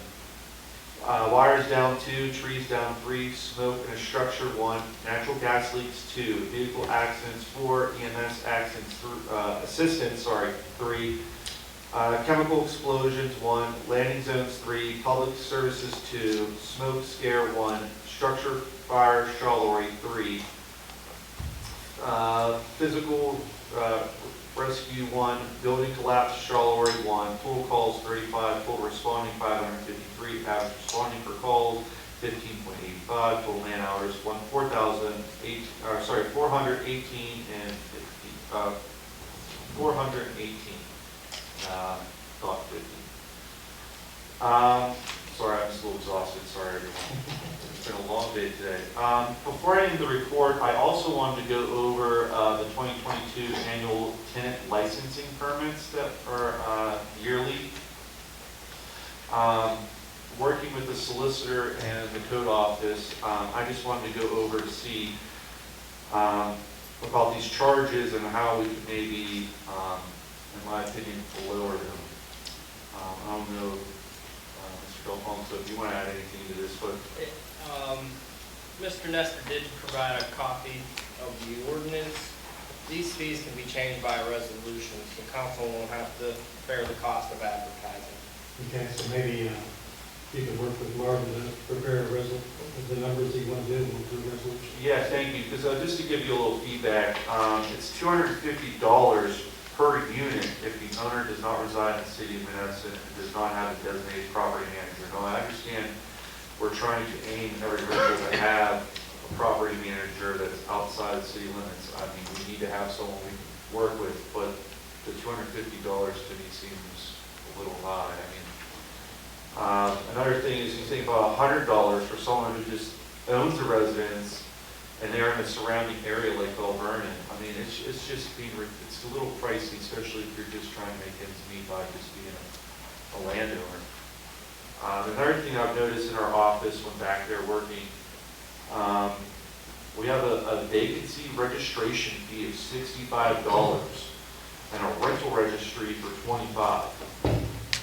Wires down 2, trees down 3, smoke in a structure 1, natural gas leaks 2, vehicle accidents 4, EMS accidents assistance 3, chemical explosions 1, landing zones 3, public services 2, smoke scare 1, structure fire Charleroi 3, physical rescue 1, building collapse Charleroi 1, pool calls 35, full responding 553, average responding for calls 15.85, total man hours 418 and 418. Not 50. Sorry, I'm just a little exhausted. Sorry, everyone. It's been a long day today. Before I end the report, I also wanted to go over the 2022 annual tenant licensing permits that are yearly. Working with the solicitor and the code office, I just wanted to go over to see about these charges and how we could maybe, in my opinion, lower them. I don't know, Mr. Delfonso, if you want to add anything to this, but Mr. Nestor did provide a copy of the ordinance. These fees can be changed by a resolution, so council won't have to bear the cost of advertising. Okay, so maybe you can work with Marvin to prepare the numbers that you want to do, we'll do a resolution. yeah, thank you. Because just to give you a little feedback, it's $250 per unit if the owner does not reside in the city of Monessen and does not have a designated property manager. Now, I understand we're trying to aim every rental to have a property manager that's outside the city limits. I mean, we need to have someone we can work with, but the $250 to me seems a little high. I mean, another thing is you think about $100 for someone who just owns a residence and they're in a surrounding area like Bell Vernon. I mean, it's just it's a little pricey, especially if you're just trying to make ends meet by just being a landowner. Another thing I've noticed in our office when back there working, we have a vacancy registration fee of $65 and a rental registry for $25.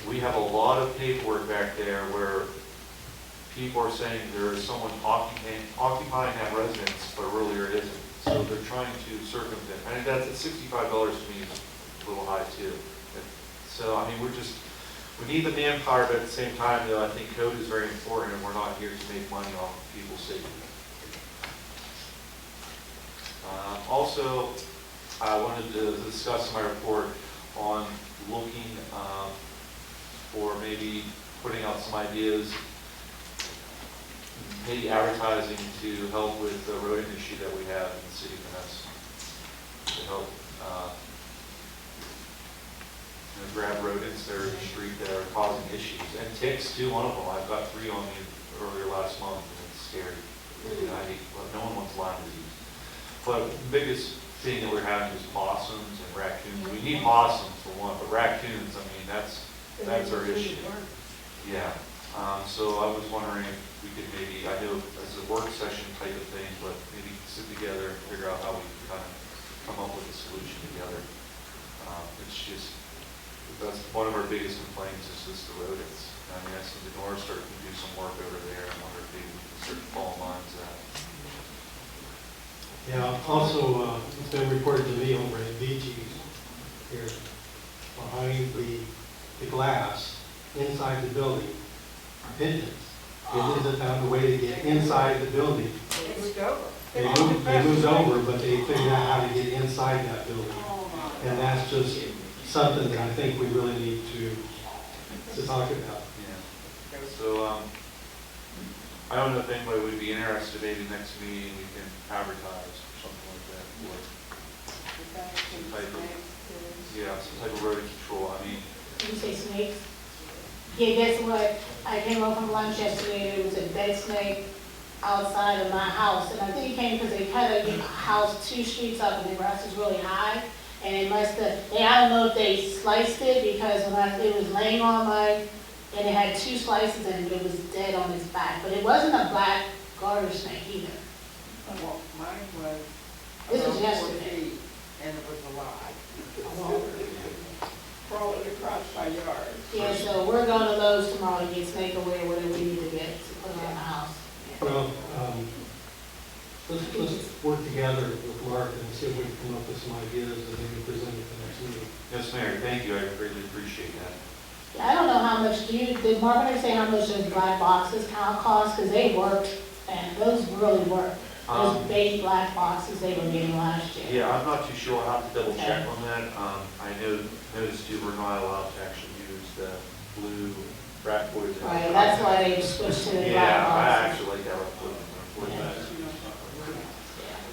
We have a lot of paperwork back there where people are saying there is someone occupying that residence, but really it isn't. So they're trying to circumvent. I mean, that's at $65 to me is a little high too. So I mean, we need the manpower, but at the same time, though, I think code is very important, and we're not here to make money off of people's safety. Also, I wanted to discuss in my report on looking for maybe putting out some ideas, maybe advertising to help with the rodent issue that we have in the city of Monessen, to help grab rodents that are in the street that are causing issues. And ticks too, one of them. I've got 3 on me earlier last month, and it's scary. No one wants Lyme disease. But the biggest thing that we're having is possums and raccoons. We need possums for one, but raccoons, I mean, that's our issue. Yeah. So I was wondering if we could maybe, I know it's a work session type of thing, but maybe sit together and figure out how we can kind of come up with a solution together. It's just, that's one of our biggest complaints is just the rodents. I mean, that seems to Yeah, also, it's been reported to me over at VG's here, behind the glass inside the building, are pigeons. Pigeons have found a way to get inside the building. They moved over. They moved over, but they figured out how to get inside that building. And that's just something that I think we really need to talk about. Yeah. So, I don't know if anybody would be interested, maybe next meeting we can advertise or something like that, or some type of, yeah, some type of rodent control. I mean, You say snakes? Yeah, guess what? I came home from lunch yesterday, there was a dead snake outside of my house. And I think it came because they cut a house 2 streets up and the grass is really high. And it must have, I don't know if they sliced it because it was laying on and it had 2 slices and it was dead on its back. But it wasn't a black garter snake either. Well, mine was. This was around 4 yesterday. feet, and it was alive. Crawling across my yard. Yeah, so we're going to Lowe's tomorrow to get snake away, whatever we need to get to put around the house. Well, let's work together with Mark and see if we can come up with some ideas and maybe present it at the next meeting. yes, Mayor, thank you, I greatly appreciate that. I don't know how much, did Mark say how much those black boxes cost? Because they worked, and those really work. Those big black boxes they were getting last year. Yeah, I'm not too sure, I'll have to double check on that. I noticed you were not allowed to actually use the blue rat poison. Right, that's why they switched to the black Yeah, I boxes. actually like that one.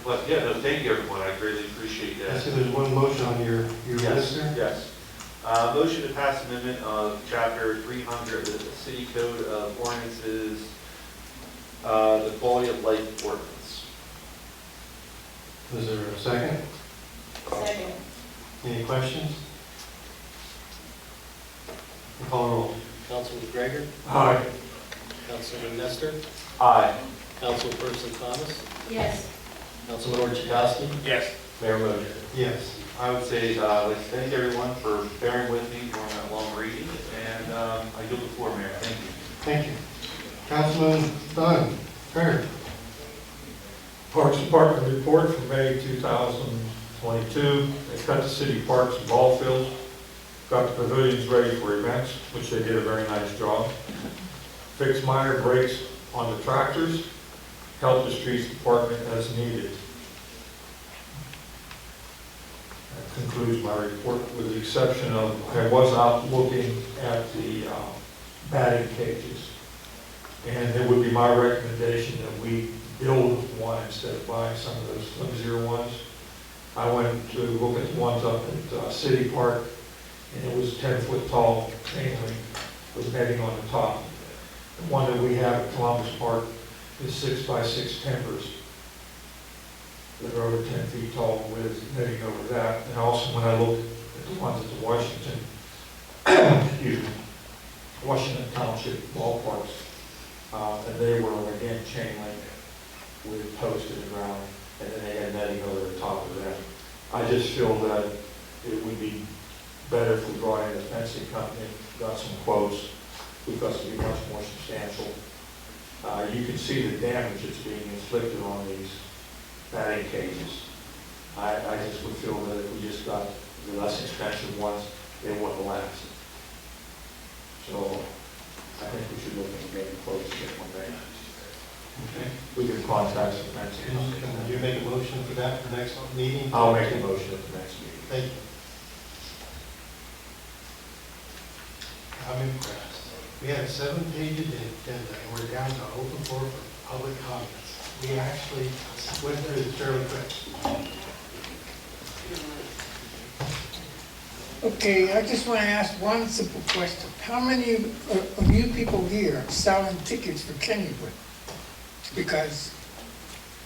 But, yeah, no, thank you, everyone, I greatly appreciate I that. see there's one motion on your list there. Yes. Motion to pass amendment of chapter 300 of the city code of ordinances, the quality of life ordinance. Is there a second? Second. Any questions? Call roll. Councilman Gregor? Aye. Councilman Nestor? Aye. Councilperson Thomas? Yes. Councilman Orchakowski? Yes. Mayor Mosher? Yes. I would say, I'd like to thank everyone for bearing with me during that long reading, and I yield the floor, Mayor. Thank you. Thank you. Councilman Dunn, Kurt. Parks Department report for May 2022. They cut the city parks and ball fields, got the pavilions ready for events, which they did a very nice job. Fixed minor breaks on the tractors, helped the streets department as needed. That concludes my report, with the exception of, I was out looking at the batting cages. And it would be my recommendation that we build one instead of buying some of those flimsier ones. I went to look at the ones up at City Park, and it was 10-foot tall chain link with netting on the top. The one that we have at Columbus Park is 6x6 timbers that are over 10 feet tall with netting over that. And also, when I looked at the ones at the Washington, excuse me, Washington Township ballparks, and they were again chain link with posts in the ground, and then they had netting over the top of that. I just feel that it would be better if we brought in a fencing company, got some quotes, because it'd be much more substantial. You can see the damage that's being inflicted on these batting cages. I just would feel that if we just got the less expensive ones, they wouldn't last. So I think we should look into getting quotes to get one made. Okay. We can contact some fencing companies. Can you make a motion for that for next meeting? I'll make a motion at the next meeting. Thank you. I'm impressed. We had a 7-page agenda, and we're down to open floor for public comments. We actually went through this fairly quick. Okay, I just want to ask one simple question. How many of you people here are selling tickets for Kennywood? Because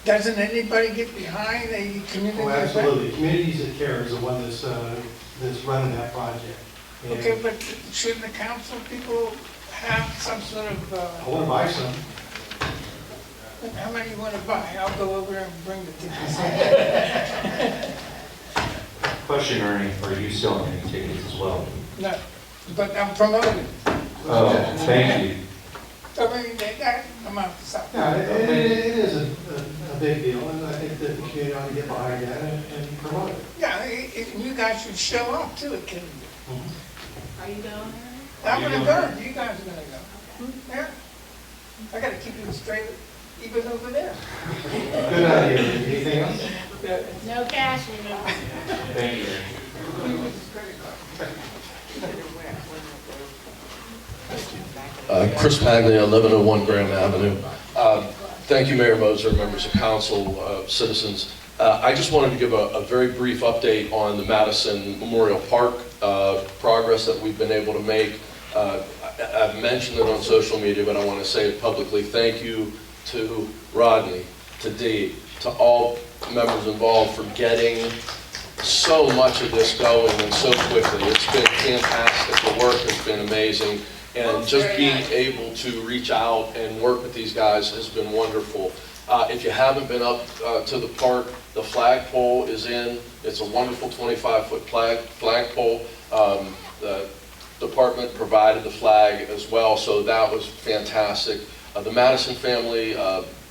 doesn't anybody get behind a community Oh, event? absolutely. Communities that Care is the one that's running that project. And Okay, but shouldn't the council people have some sort of, I want to buy some. how many you want to buy? I'll go over there and bring the tickets. Question, Ernie, are you selling any tickets as well? No, but I'm promoting. Oh, thank you. I mean, that amount of stuff. Yeah, it is a big deal, and I think that the community ought to get behind that and promote it. Yeah, you guys should show up to it, Kennedy. Are you going? I'm gonna go, you guys are gonna go. Yeah. I gotta keep you straight, even over there. Good idea. Anything else? No cash, remember. Thank you. Chris Maglia, 1101 Graham Avenue. Thank you, Mayor Moser, members of council, citizens. I just wanted to give a very brief update on the Madison Memorial Park progress that we've been able to make. I've mentioned it on social media, but I want to say it publicly. Thank you to Rodney, to Dee, to all members involved for getting so much of this going and so quickly. It's been fantastic. The work has been amazing. And just being able to reach out and work with these guys has been wonderful. If you haven't been up to the park, the flagpole is in. It's a wonderful 25-foot flagpole. The department provided the flag as well, so that was fantastic. The Madison family,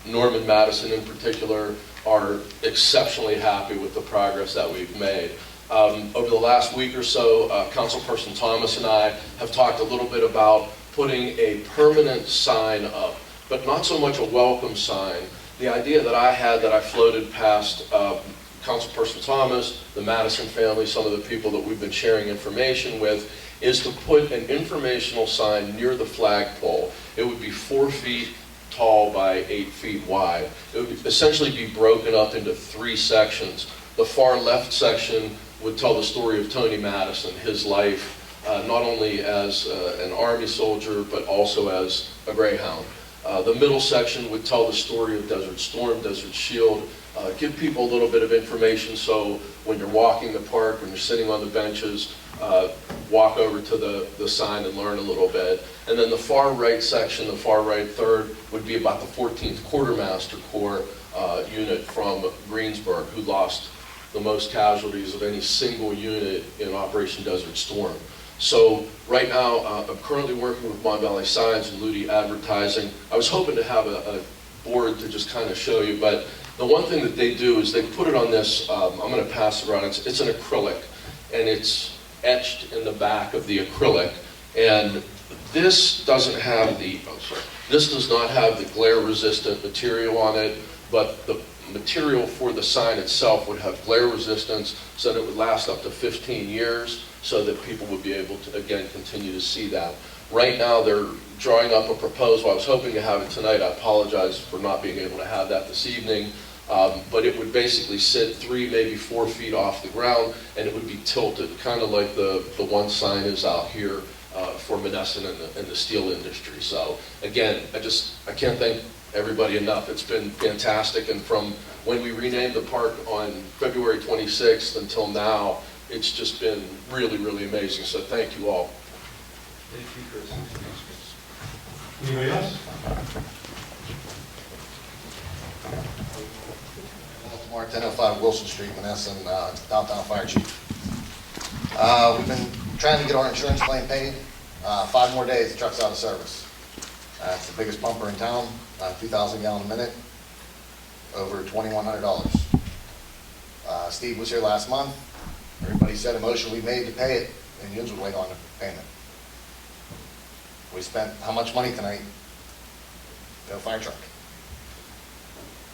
Norman Madison in particular, are exceptionally happy with the progress that we've made. Over the last week or so, Councilperson Thomas and I have talked a little bit about putting a permanent sign up, but not so much a welcome sign. The idea that I had, that I floated past Councilperson Thomas, the Madison family, some of the people that we've been sharing information with, is to put an informational sign near the flagpole. It would be 4 feet tall by 8 feet wide. It would essentially be broken up into 3 sections. The far left section would tell the story of Tony Madison, his life, not only as an Army soldier, but also as a Greyhound. The middle section would tell the story of Desert Storm, Desert Shield, give people a little bit of information so when you're walking the park, when you're sitting on the benches, walk over to the sign and learn a little bit. And then the far right section, the far right third, would be about the 14th Quartermaster Corps unit from Greensburg, who lost the most casualties of any single unit in Operation Desert Storm. So right now, I'm currently working with Mon Valley Signs and Ludi Advertising. I was hoping to have a board to just kind of show you, but the one thing that they do is they put it on this, I'm going to pass it around, it's an acrylic, and it's etched in the back of the acrylic, and this doesn't have the, this does not have the glare-resistant material on it, but the material for the sign itself would have glare resistance so that it would last up to 15 years so that people would be able to, again, continue to see that. Right now, they're drawing up a proposal. I was hoping to have it tonight. I apologize for not being able to have that this evening. But it would basically sit 3, maybe 4 feet off the ground, and it would be tilted, kind of like the one sign is out here for Monessen and the steel industry. So again, I can't thank everybody enough. It's been fantastic, and from when we renamed the park on February 26th until now, it's just been really, really amazing. So thank you all. Thank you, Chris. Anybody else? Mark, 1005 Wilson Street, Monessen, downtown fire chief. We've been trying to get our insurance claim paid. 5 more days, the truck's out of service. It's the biggest pumper in town, 2,000 gallon a minute, over $2,100. Steve was here last month. Everybody said a motion we made to pay it, and Unions would wait on the payment. We spent how much money tonight? No fire truck.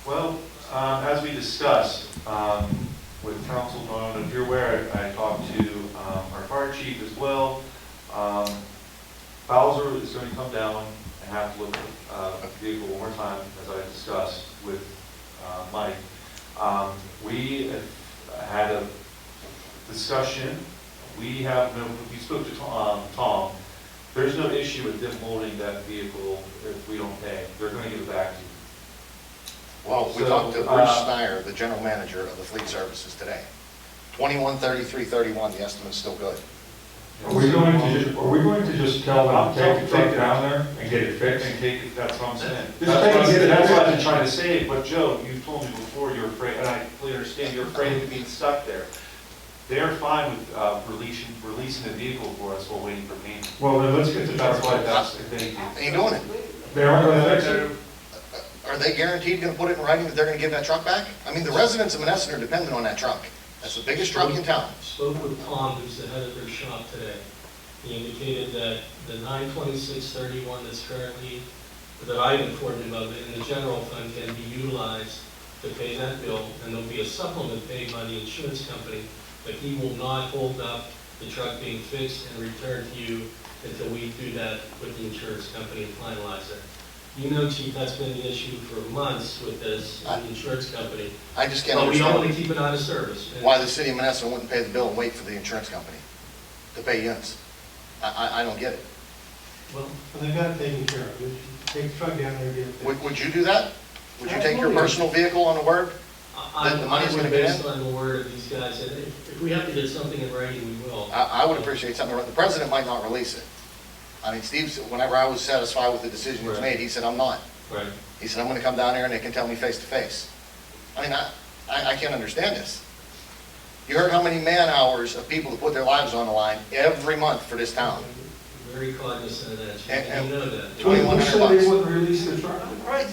Well, as we discussed with Council Moan, if you're aware, I talked to our fire chief as well. Bowser is going to come down and have to look at the vehicle one more time, as I discussed with Mike. We had a discussion. We spoke to Tom. There's no issue with them holding that vehicle if we don't pay. They're going to give it back to you. Well, we talked to Bruce Steyer, the general manager of the fleet services today. 2133.31, the estimate's still good. Are we going to just tell them to take the truck down there and get it fixed? And take it, that's what I'm saying. Just That's what I've been trying to say, but Joe, you told me before you're afraid, and I completely understand, you're afraid of being stuck there. They're fine with releasing the vehicle for us while waiting for payment. Well, then let's get the truck. That's why that's the thing. Ain't doing it. They aren't going to fix it? are they guaranteed gonna put it in writing that they're gonna give that truck back? I mean, the residents of Monessen are dependent on that truck. That's the biggest truck in town. Spoke with Tom, who's the head of their shop today. He indicated that the 92631 that's currently, that I've informed him of, in the general fund can be utilized to pay that bill, and there'll be a supplement paid by the insurance company, but he will not hold up the truck being fixed and returned to you until we do that with the insurance company and finalize it. You know, Chief, that's been the issue for months with this, the insurance company. I just can't But we don't want to understand keep it out of service. why the city of Monessen wouldn't pay the bill and wait for the insurance company to pay units. I don't get it. Well, they've got it taken care of. You take the truck down there and get it fixed. Would you do that? Would you take your Absolutely. personal vehicle on the word? That the money's gonna get in? Based on the word of these guys, and if we have to get something in writing, we will. I would appreciate something. The president might not release it. I mean, Steve, whenever I was satisfied with the decision he was made, he said, I'm not. Right. He said, I'm gonna come down there and they can tell me face to face. I mean, I can't understand this. You heard how many man-hours of people that put their lives on the line every month for this town? Very cognizant of that, Chief, And- you know that. Who $2,100 said they bucks. wouldn't release the truck? Right.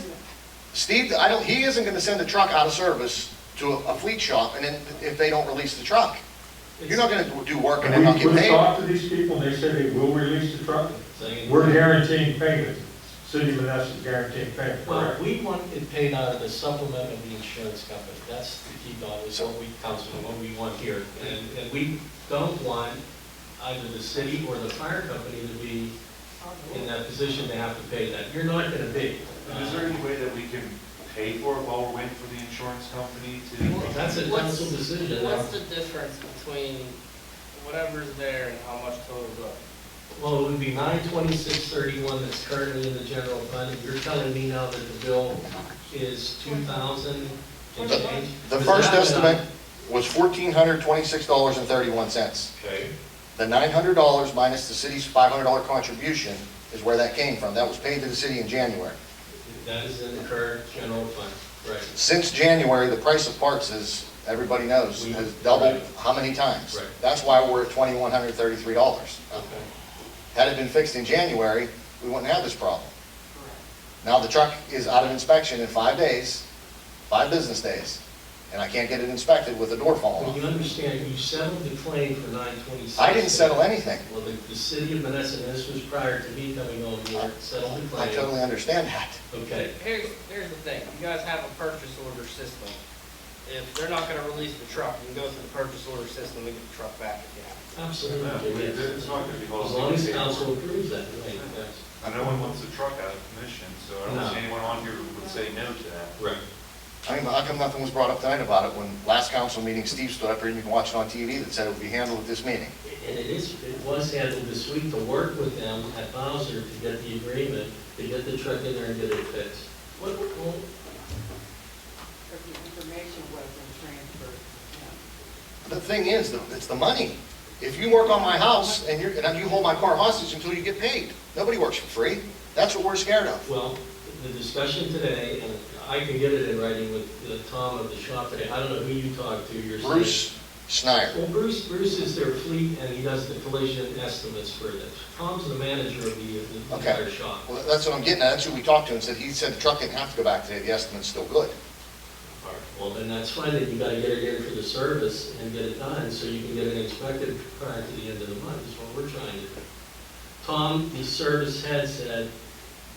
Steve, he isn't gonna send a truck out of service to a fleet shop and then if they don't release the truck. You're not gonna do work and then not get We've paid. talked to these people, and they said they will release the truck. Saying- We're guaranteeing payment. City of Monessen guaranteeing payment, Well, correct? we want it paid out of the supplement of the insurance company. That's the key, Don, is what we, Councilman, what we want here. And we don't want either the city or the fire company to be in that position to have to pay that. You're not gonna be. Is there any way that we can pay for it while we're waiting for the insurance company to? That's a council decision. What's the difference between whatever's there and how much totals up? Well, it would be 92631 that's currently in the general fund. And you're telling me now that the bill is 2,000 and change? The Does first that estimate was $1,426.31. Okay. The $900 minus the city's $500 contribution is where that came from. That was paid to the city in January. That is in the current general fund, right? Since January, the price of parts, as everybody knows, has doubled how many times? Right. That's why we're at $2,133. Okay. Had it been fixed in January, we wouldn't have this problem. Now the truck is out of inspection in 5 days, 5 business days, and I can't get it inspected with the door falling Well, you off. understand, you settled the claim for 926. I didn't settle anything. Well, the city of Monessen, this was prior to me coming on board, settled the I claim. totally understand that. Okay. Here's the thing, you guys have a purchase order system. If they're not gonna release the truck, you can go through the purchase order system and get the truck back if you have to. Absolutely. No, yes. it's not gonna be As held. long as council approves that, right, yes. And no one wants the truck out of commission, so I don't No. see anyone on here who would say no to that. Right. I mean, how come nothing was brought up tonight about it when last council meeting, Steve stood up here and you can watch it on TV that said it would be handled at this meeting? And it was handled this week to work with them at Bowser to get the agreement, to get the truck in there and get it fixed. Well, But the information wasn't transferred to him. The thing is, though, it's the money. If you work on my house and you hold my car hostage until you get paid, nobody works for free. That's what we're scared of. well, the discussion today, and I can get it in writing with Tom of the shop today. I don't know who you talked to, you're saying. Bruce Schneier. Well, Bruce is their fleet, and he does the collision estimates for this. Tom's the manager of the entire Okay. shop. Well, that's what I'm getting at. That's who we talked to and said, he said the truck didn't have to go back today. The estimate's still good. All right, well, then that's fine, then you gotta get it in for the service and get it done, so you can get it inspected prior to the end of the month, is what we're trying to do. Tom, the service head said,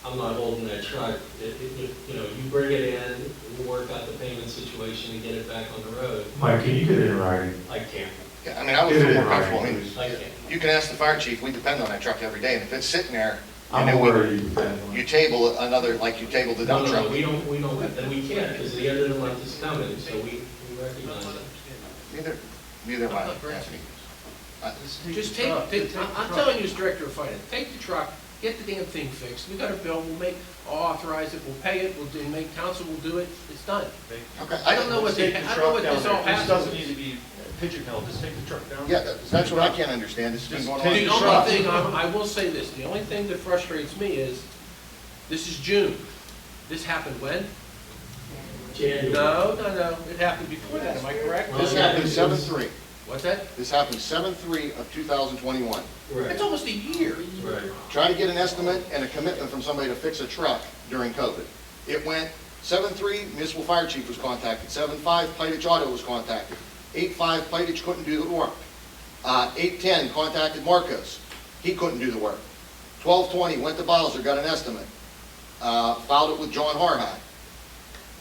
I'm not holding that truck. You know, you bring it in, we'll work out the payment situation and get it back on the road. Mike, can you get it in writing? I can't. Yeah, I mean, I would Get it feel in more comfortable. I writing, mean, please. I can't. you can ask the fire chief. We depend on that truck every day. And if it's sitting there, I'm and aware then you depend on you it. table another, like you tabled the dump No, truck. we don't, and we can't, because the end of the month is coming, so we recognize it. Neither am I, Anthony. Just I'm telling you as director of finance, take the truck, get the damn thing fixed. We got a bill, I'll authorize it, we'll pay it, council will do it, it's done. Okay, I don't know what Take the I don't know what truck this down all there. This has doesn't to need to be pigeonholed, just take the truck down. Yeah, that's what I can't understand. It's been Just going take on. The the only truck. thing, I will say this, the only thing that frustrates me is, this is June. This happened when? January. No, it happened before that, am I correct? Well, This happened 7/3. What's that? This happened 7/3 of 2021. Right, It's almost a year. right. Try to get an estimate and a commitment from somebody to fix a truck during COVID. It went 7-3, municipal fire chief was contacted. 7-5, Pidich Auto was contacted. 8-5, Pidich couldn't do the work. 8-10, contacted Marcos. He couldn't do the work. 12-20, went to Bowser, got an estimate. Filed it with John Harhat.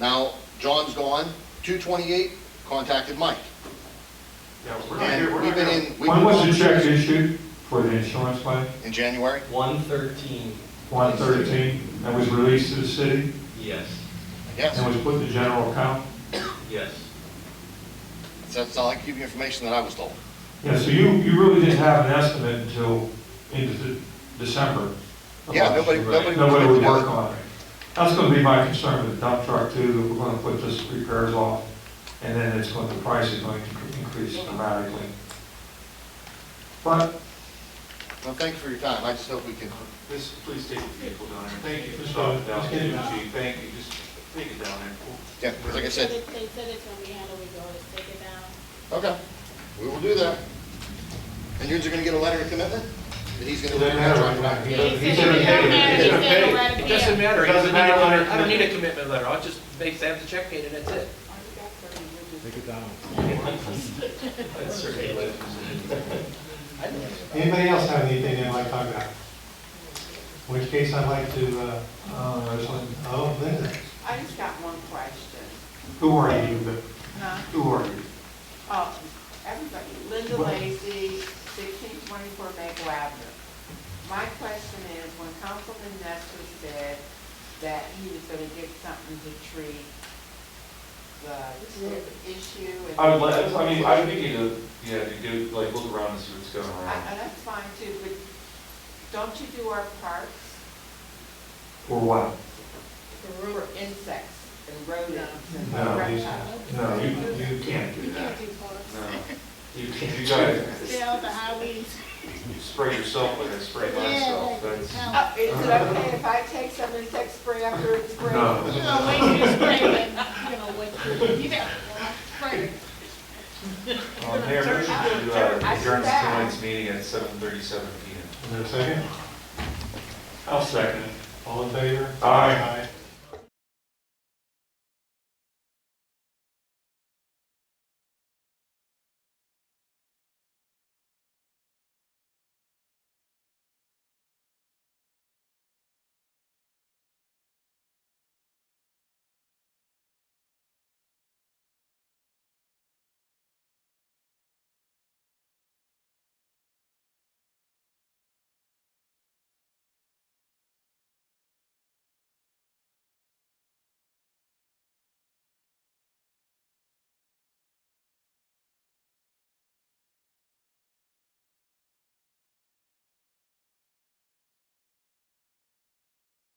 Now, John's gone. 2-28, contacted Mike. Yeah, And we've been in. When was the check issued for the insurance claim? In January? 113, 113, and was released to the city, yes, Yes. and was put in the general account? yes. That's all I can give you information that I was told. Yeah, so you really didn't have an estimate until into December. of Yeah, last nobody- year. nobody Nobody would would do work it. on it. That's gonna be my concern with the dump truck too, that we're gonna put this repairs off, and then it's going, the price is going to increase dramatically. But, Well, thank you for your time. I just hope we can. please take the vehicle down there. Thank you for stopping stopping down. down, Chief, thank you, just take it down there. Yeah, because like I said, They said it's gonna be handled regardless, take it down. okay, we will do that. And you're gonna get a letter of commitment? That he's gonna. Doesn't matter right now. He He's said gonna it pay don't it. matter, He's he gonna said pay no it. right It doesn't matter, he Doesn't doesn't need a matter. commitment, I don't need a commitment letter, I'll just, they have to check paid and that's it. That's certainly. Anybody else have anything they'd like to talk about? In which case I'd like to, Linda, I just got one question. who are you? Huh? Who are you? Oh, everybody, Linda Lacy, 1624 Maple Avenue. My question is, when Councilman Nestor said that he was gonna get something to treat the issue and. I would think you to, yeah, to go, like, look around and see what's going around. And that's fine too, but don't you do our parks For what? for insects and rodents and No, reptiles? No, you can't do that. No. You can't. You gotta Still the highways. spray yourself like I spray myself, that's. Is it okay if I take some insect spray after it's sprayed? No. You're gonna wait till you spray it, you're gonna wait till you know, spray it. Mayor, motion to adjourn tonight's meeting at 7:37 PM. Is there a second? I'll second it. All in favor? Aye. Aye.